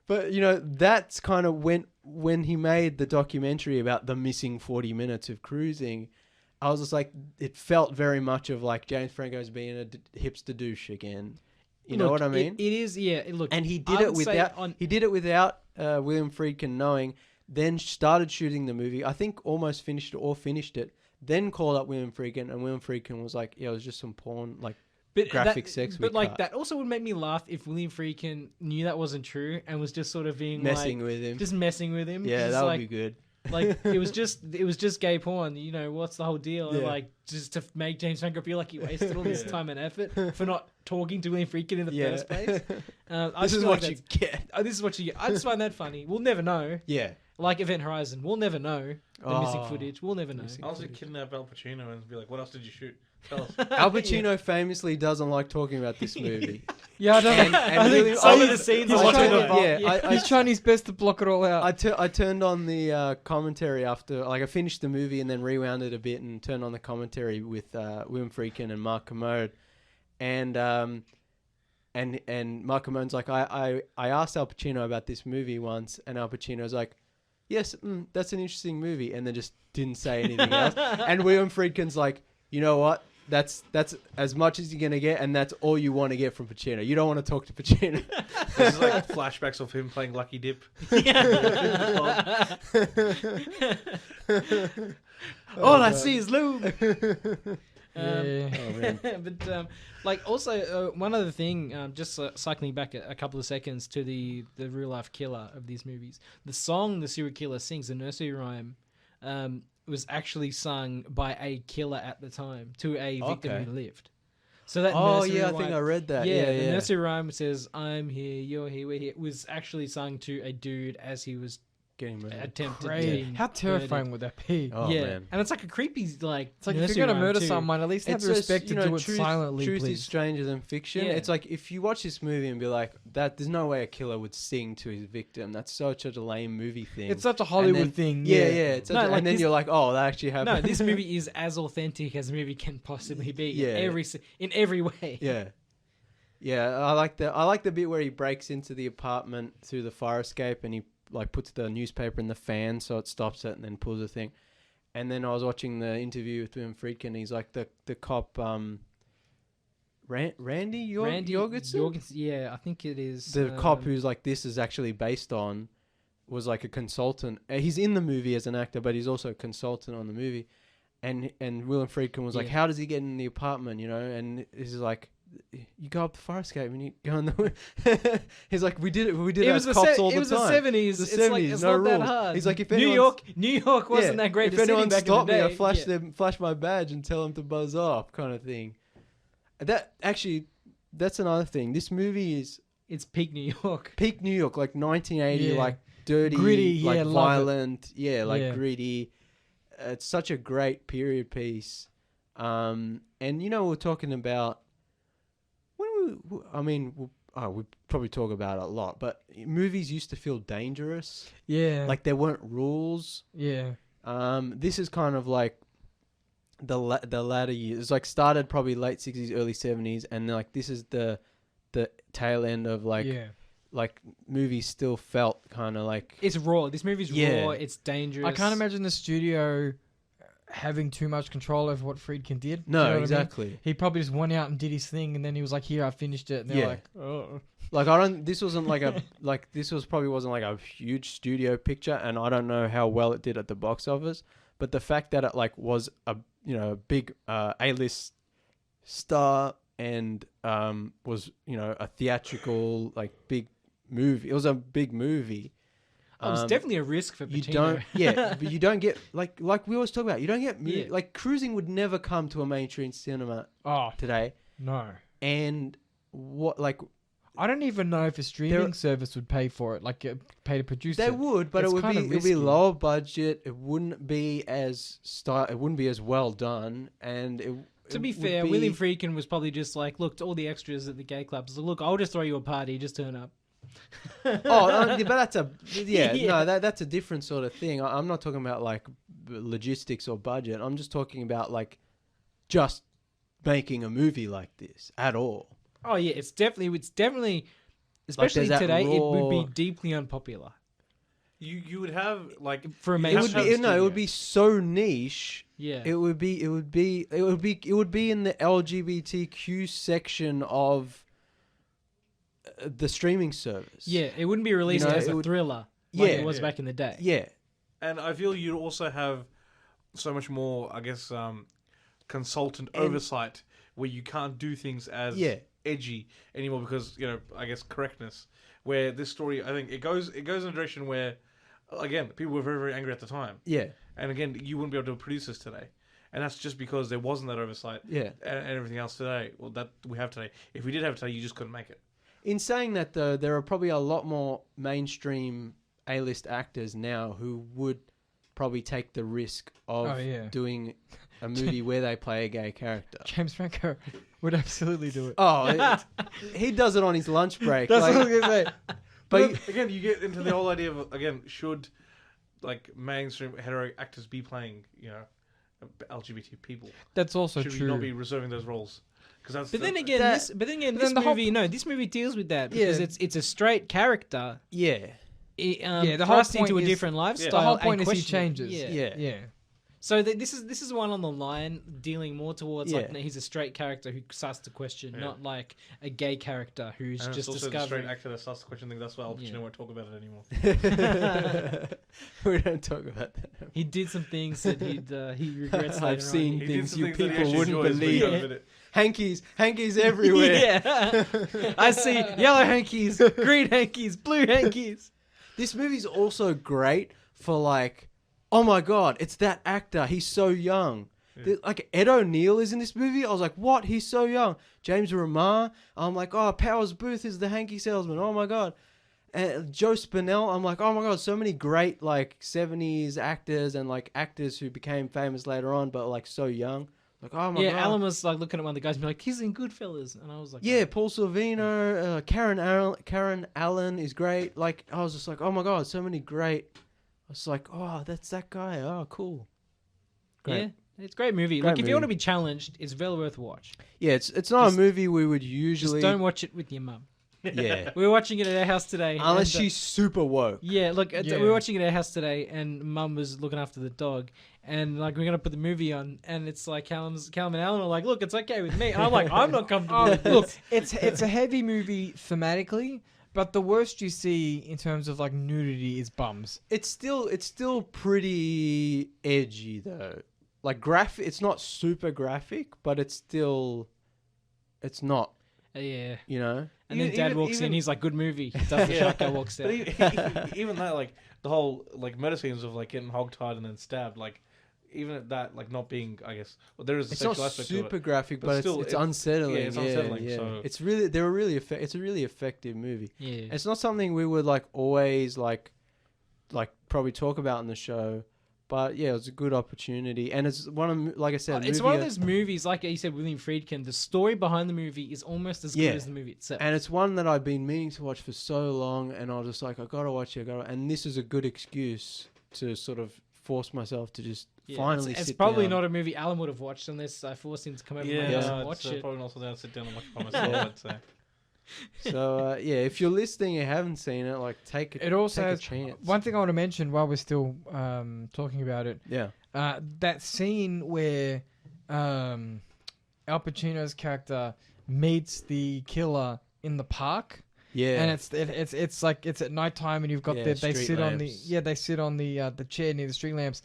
C: But, that's kind of when he made the documentary about the missing 40 minutes of Cruising, I was just like, it felt very much of like James Franco's being a hipster douche again. You know what I mean?
A: It is, yeah. Look,
C: and he did it without William Friedkin knowing. Then started shooting the movie. I think almost finished it. Then called up William Friedkin, and William Friedkin was like, "Yeah, it was just some porn, like graphic sex."
A: But like that also would make me laugh if William Friedkin knew that wasn't true and was just sort of being
C: messing with him.
A: Just messing with him.
C: Yeah, that would be good.
A: Like it was just gay porn. You know, what's the whole deal?
C: Yeah.
A: Like just to make James Franco feel like he wasted all this time and effort for not talking to William Friedkin in the first place.
C: This is what you get.
A: This is what you get. I just find that funny. We'll never know.
C: Yeah.
A: Like Event Horizon, we'll never know the missing footage. We'll never know.
B: I'll just kidnap Al Pacino and be like, "What else did you shoot? Tell us."
C: Al Pacino famously doesn't like talking about this movie.
D: Yeah, I don't know.
C: And
D: I think
C: really-
A: Some of the scenes
D: he's
A: are watching
D: trying
A: the
D: to-
A: vault.
D: he's trying his best to block it all out.
C: I turned on the commentary after, like, I finished the movie and then rewound it a bit and turned on the commentary with William Friedkin and Mark Commode, and Mark Commode's like, I asked Al Pacino about this movie once, and Al Pacino's like, yes, that's an interesting movie, and then just didn't say anything else. And William Friedkin's like, you know what? That's as much as you're gonna get, and that's all you want to get from Pacino. You don't want to talk to Pacino.
B: This is like flashbacks of him playing Lucky Dip.
C: All I see is lube.
D: Yeah.
C: Oh, man.
A: But like also one other thing, just cycling back a couple of seconds to the real life killer of these movies. The song the serial killer sings, the nursery rhyme, was actually sung by a killer at the time to a victim who lived. So that nursery
C: I
A: rhyme,
C: think I read that.
A: Yeah, the
C: Yeah.
A: nursery rhyme says "I'm here, you're here, we're here" was actually sung to a dude as he was
C: Getting murdered.
A: attempted.
D: Crazy.
A: being
D: How terrifying
A: murdered.
D: would that be?
C: Oh,
A: yeah,
C: man.
A: and it's like a creepy like.
D: It's like if
A: nursery
D: you're gonna
A: rhyme
D: murder
A: too.
D: someone, at least have the
C: just,
D: respect to do it silently,
C: truth
D: please.
C: is stranger than fiction.
A: Yeah.
C: It's like if you watch this movie and be like, "That there's no way a killer would sing to his victim." That's such a lame movie thing.
D: It's such a Hollywood
C: then-
D: thing.
C: Yeah,
D: Yeah.
C: It's such
A: No,
C: a-
A: like
C: and then
A: this-
C: you're like, "Oh, that actually
A: No,
C: happened."
A: this movie is as authentic as a movie can possibly be.
C: Yeah.
A: In every way.
C: Yeah. Yeah, I like the bit where he breaks into the apartment through the fire escape and he like puts the newspaper in the fan so it stops it and then pulls the thing. And then I was watching the interview with William Friedkin and he's like the cop Randy Jorgensen?
A: Yeah, I think it is.
C: The cop who's like this is actually based on was like a consultant. He's in the movie as an actor, but he's also a consultant on the movie. And William Friedkin was like,
A: Yeah.
C: "How does he get in the apartment?" You know, and he's like, "You go up the fire escape and you go in the." He's like, "We did it. We did it as cops all the time."
A: It was the 70s.
C: The
A: It's like
C: 70s,
A: it's
C: no
A: not that
C: rules.
A: hard.
C: He's like, if
A: New
C: anyone's-
A: York wasn't that great.
C: If
A: a city
C: anyone
A: back in
C: stopped
A: the
C: me,
A: day.
C: I flash my badge and tell them to buzz off, kind of thing. That's another thing. This movie is
A: It's peak New York.
C: peak New York, like 1980,
D: Yeah.
C: like dirty,
D: Gritty,
C: like
D: yeah, love it.
C: violent, like
D: Yeah.
C: gritty. It's such a great period piece. And we're talking about we probably talk about it a lot, but movies used to feel dangerous.
D: Yeah.
C: Like there weren't rules.
D: yeah.
C: This is kind of like the latter years. It's like started probably late 60s, early 70s, and like this is the tail end of like
D: yeah.
C: like movies still felt kind of like
A: It's raw. This movie's
C: Yeah.
A: raw. It's dangerous.
D: I can't imagine the studio having too much control over what Friedkin did. Do you
C: no
D: know what I mean?
C: exactly.
D: He probably just went out and did his thing, and then he was like, "Here, I finished it." And they're
C: Yeah.
D: like, "Oh,
C: Like this wasn't like probably wasn't like a huge studio picture, and I don't know how well it did at the box office, but the fact that it like was a big A-list star and was a theatrical like big movie. It was a big movie.
A: Oh, it's definitely a risk for Pacino.
C: But you don't get like we always talk about. You don't get
A: Yeah.
C: like Cruising would never come to a mainstream cinema
D: oh
C: today,
D: no."
C: and what like
D: I don't even know if a streaming service would pay for it, like pay to produce
C: they
D: it.
C: would, but
D: It's
C: it would
D: kinda
C: be
D: risky.
C: lower budget. It wouldn't be as it wouldn't be as well done, and
A: To be fair, William Friedkin was probably just like, look, to all the extras at the gay clubs, look, I'll just throw you a party, just turn up.
C: but that's that's a different sort of thing. I'm not talking about like logistics or budget. I'm just talking about like just making a movie like this at all.
A: Oh yeah, it's definitely, especially
C: there's that
A: today, it would be
C: raw-
A: deeply unpopular
B: You would have like
A: for a
B: you'd
C: It
B: have
C: would
B: to have
C: be
B: a
C: no, it would
B: studio.
C: be so niche.
A: Yeah.
C: It would be in the LGBTQ section of the streaming service.
A: Yeah, it wouldn't be released as
C: it
A: a
C: would-
A: thriller like
C: Yeah.
A: it was
B: Yeah.
A: back in the day.
C: Yeah.
B: And I feel you'd also have so much more, I guess, consultant
C: And-
B: oversight where you can't do things as
C: Yeah.
B: edgy anymore because I guess correctness. Where this story, I think it goes in a direction where again, people were very, very angry at the time.
C: Yeah.
B: And again, you wouldn't be able to produce this today. And that's just because there wasn't that oversight.
C: Yeah.
B: And everything else today. Well, that we have today. If we did have it today, you just couldn't make it.
C: In saying that, though, there are probably a lot more mainstream A-list actors now who would probably take the risk of doing a movie where they play a gay character.
D: James Franco would absolutely do it.
C: Oh, he does it on his lunch break.
D: That's what I was going to say.
B: But again, you get into the whole idea of, again, should like mainstream hetero actors be playing, LGBT people?
D: That's also
B: true. Should we not be reserving those roles?
A: This movie deals with that because it's a straight character.
C: Yeah.
A: The whole point into a different lifestyle.
D: The whole point is he changes.
C: Yeah.
A: So this is one on the line dealing more towards like he's a straight character who starts to question, not like a gay character who's just discovering.
B: The straight actor that starts to question things. That's why Al Pacino won't talk about it anymore.
C: We don't talk about that.
A: He did some things that he regrets.
C: I've seen things you people
B: wouldn't
C: believe. Hankies everywhere.
A: Yeah, I see yellow hankies, green hankies, blue hankies.
C: This movie's also great for like, oh my god, it's that actor. He's so young. Yeah. Like Ed O'Neill is in this movie. I was like, what? He's so young. James Remar. I'm like, oh, Powers Booth is the hanky salesman. Oh my god. And Joe Spinell. I'm like, oh my god, so many great like 70s actors and like actors who became famous later on, but like so young. Like, oh my god.
A: Yeah, Alan was like looking at one of the guys and be like, he's in Goodfellas. And I was like,
C: yeah, Paul Sorvino, Karen Allen is great. Like, I was just like, oh my god, so many great. I was like, oh, that's that guy. Oh, cool.
A: Great. Yeah, it's a great movie. If you want to be challenged, it's well worth a watch.
C: Yeah, it's not a movie we would usually...
A: Just don't watch it with your mum.
C: Yeah.
A: We were watching it at our house today.
C: Unless she's super woke.
A: Yeah, we were watching it at our house today, and Mum was looking after the dog, and like we're gonna put the movie on, and it's like Callum and Alan are like, "Look, it's okay with me." And I'm like, "I'm not comfortable with this."
D: Look, it's a heavy movie thematically, but the worst you see in terms of like nudity is bums.
C: It's still pretty edgy though. Like it's not super graphic, but it's not.
A: Yeah.
C: You know?
A: And then Dad walks in, he's like, good movie. He does the shotgun, walks out.
B: Even that, like, the whole, like, murder scenes of, like, getting hogtied and then stabbed, like, even at that, like, not being, I guess, well, there is a sexual aspect to it.
C: It's not super graphic, but still, it's unsettling.
B: Yeah, it's unsettling.
C: Yeah.
B: So.
C: It's really, it's a really effective movie.
A: Yeah.
C: It's not something we would, like, always, like probably talk about in the show. But yeah, it was a good opportunity, and it's one of, like I said,
A: it's one of those movies, like you said, William Friedkin. The story behind the movie is almost as good as the movie itself,
C: and it's one that I've been meaning to watch for so long, and I was just like, I gotta watch it, and this is a good excuse to sort of force myself to just finally.
A: It's probably not a movie Alan would have watched unless I forced him to come over my house and watch it.
B: Probably not something I'd sit down and watch by myself. I'd say.
C: So if you're listening and haven't seen it, like take a chance.
D: One thing I want to mention while we're still talking about it.
C: Yeah.
D: That scene where Al Pacino's character meets the killer in the park.
C: Yeah.
D: And it's like it's at nighttime and you've got they sit on the chair near the street lamps.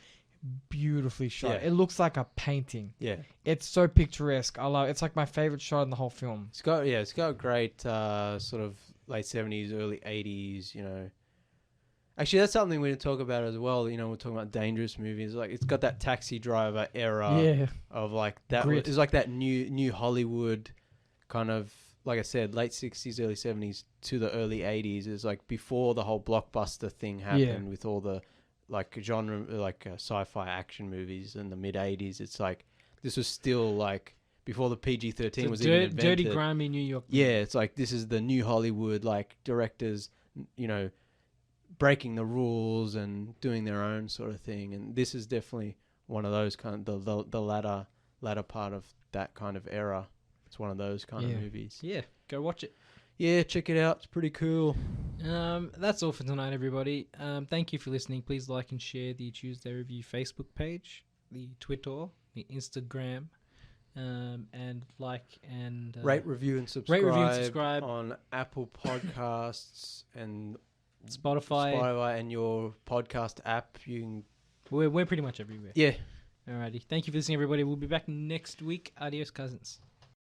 D: Beautifully shot. It looks like a painting.
C: Yeah,
D: it's so picturesque. I love it. It's like my favorite shot in the whole film.
C: It's got great sort of late 70s, early 80s. You know, actually that's something we didn't talk about as well. You know, we're talking about dangerous movies. Like it's got that Taxi Driver era of like that. It's like that new Hollywood kind of, like I said, late 60s, early 70s to the early 80s. Is like before the whole blockbuster thing happened with all the like genre, like sci-fi action movies in the mid 80s. It's like this was still like before the PG-13 was even invented.
A: Dirty, grimy New York.
C: Yeah, it's like this is the new Hollywood, like directors, you know, breaking the rules and doing their own sort of thing. And this is definitely one of those kind of the latter part of that kind of era. It's one of those kind of movies.
A: Yeah, go watch it.
C: Yeah, check it out. It's pretty cool.
A: That's all for tonight, everybody. Thank you for listening. Please like and share the Tuesday Review Facebook page, the Twitter, the Instagram, and like and
C: rate, review, and subscribe on Apple Podcasts and
A: Spotify
C: and your podcast app.
A: We're pretty much everywhere.
C: Yeah.
A: Alrighty. Thank you for listening, everybody. We'll be back next week. Adios, cousins.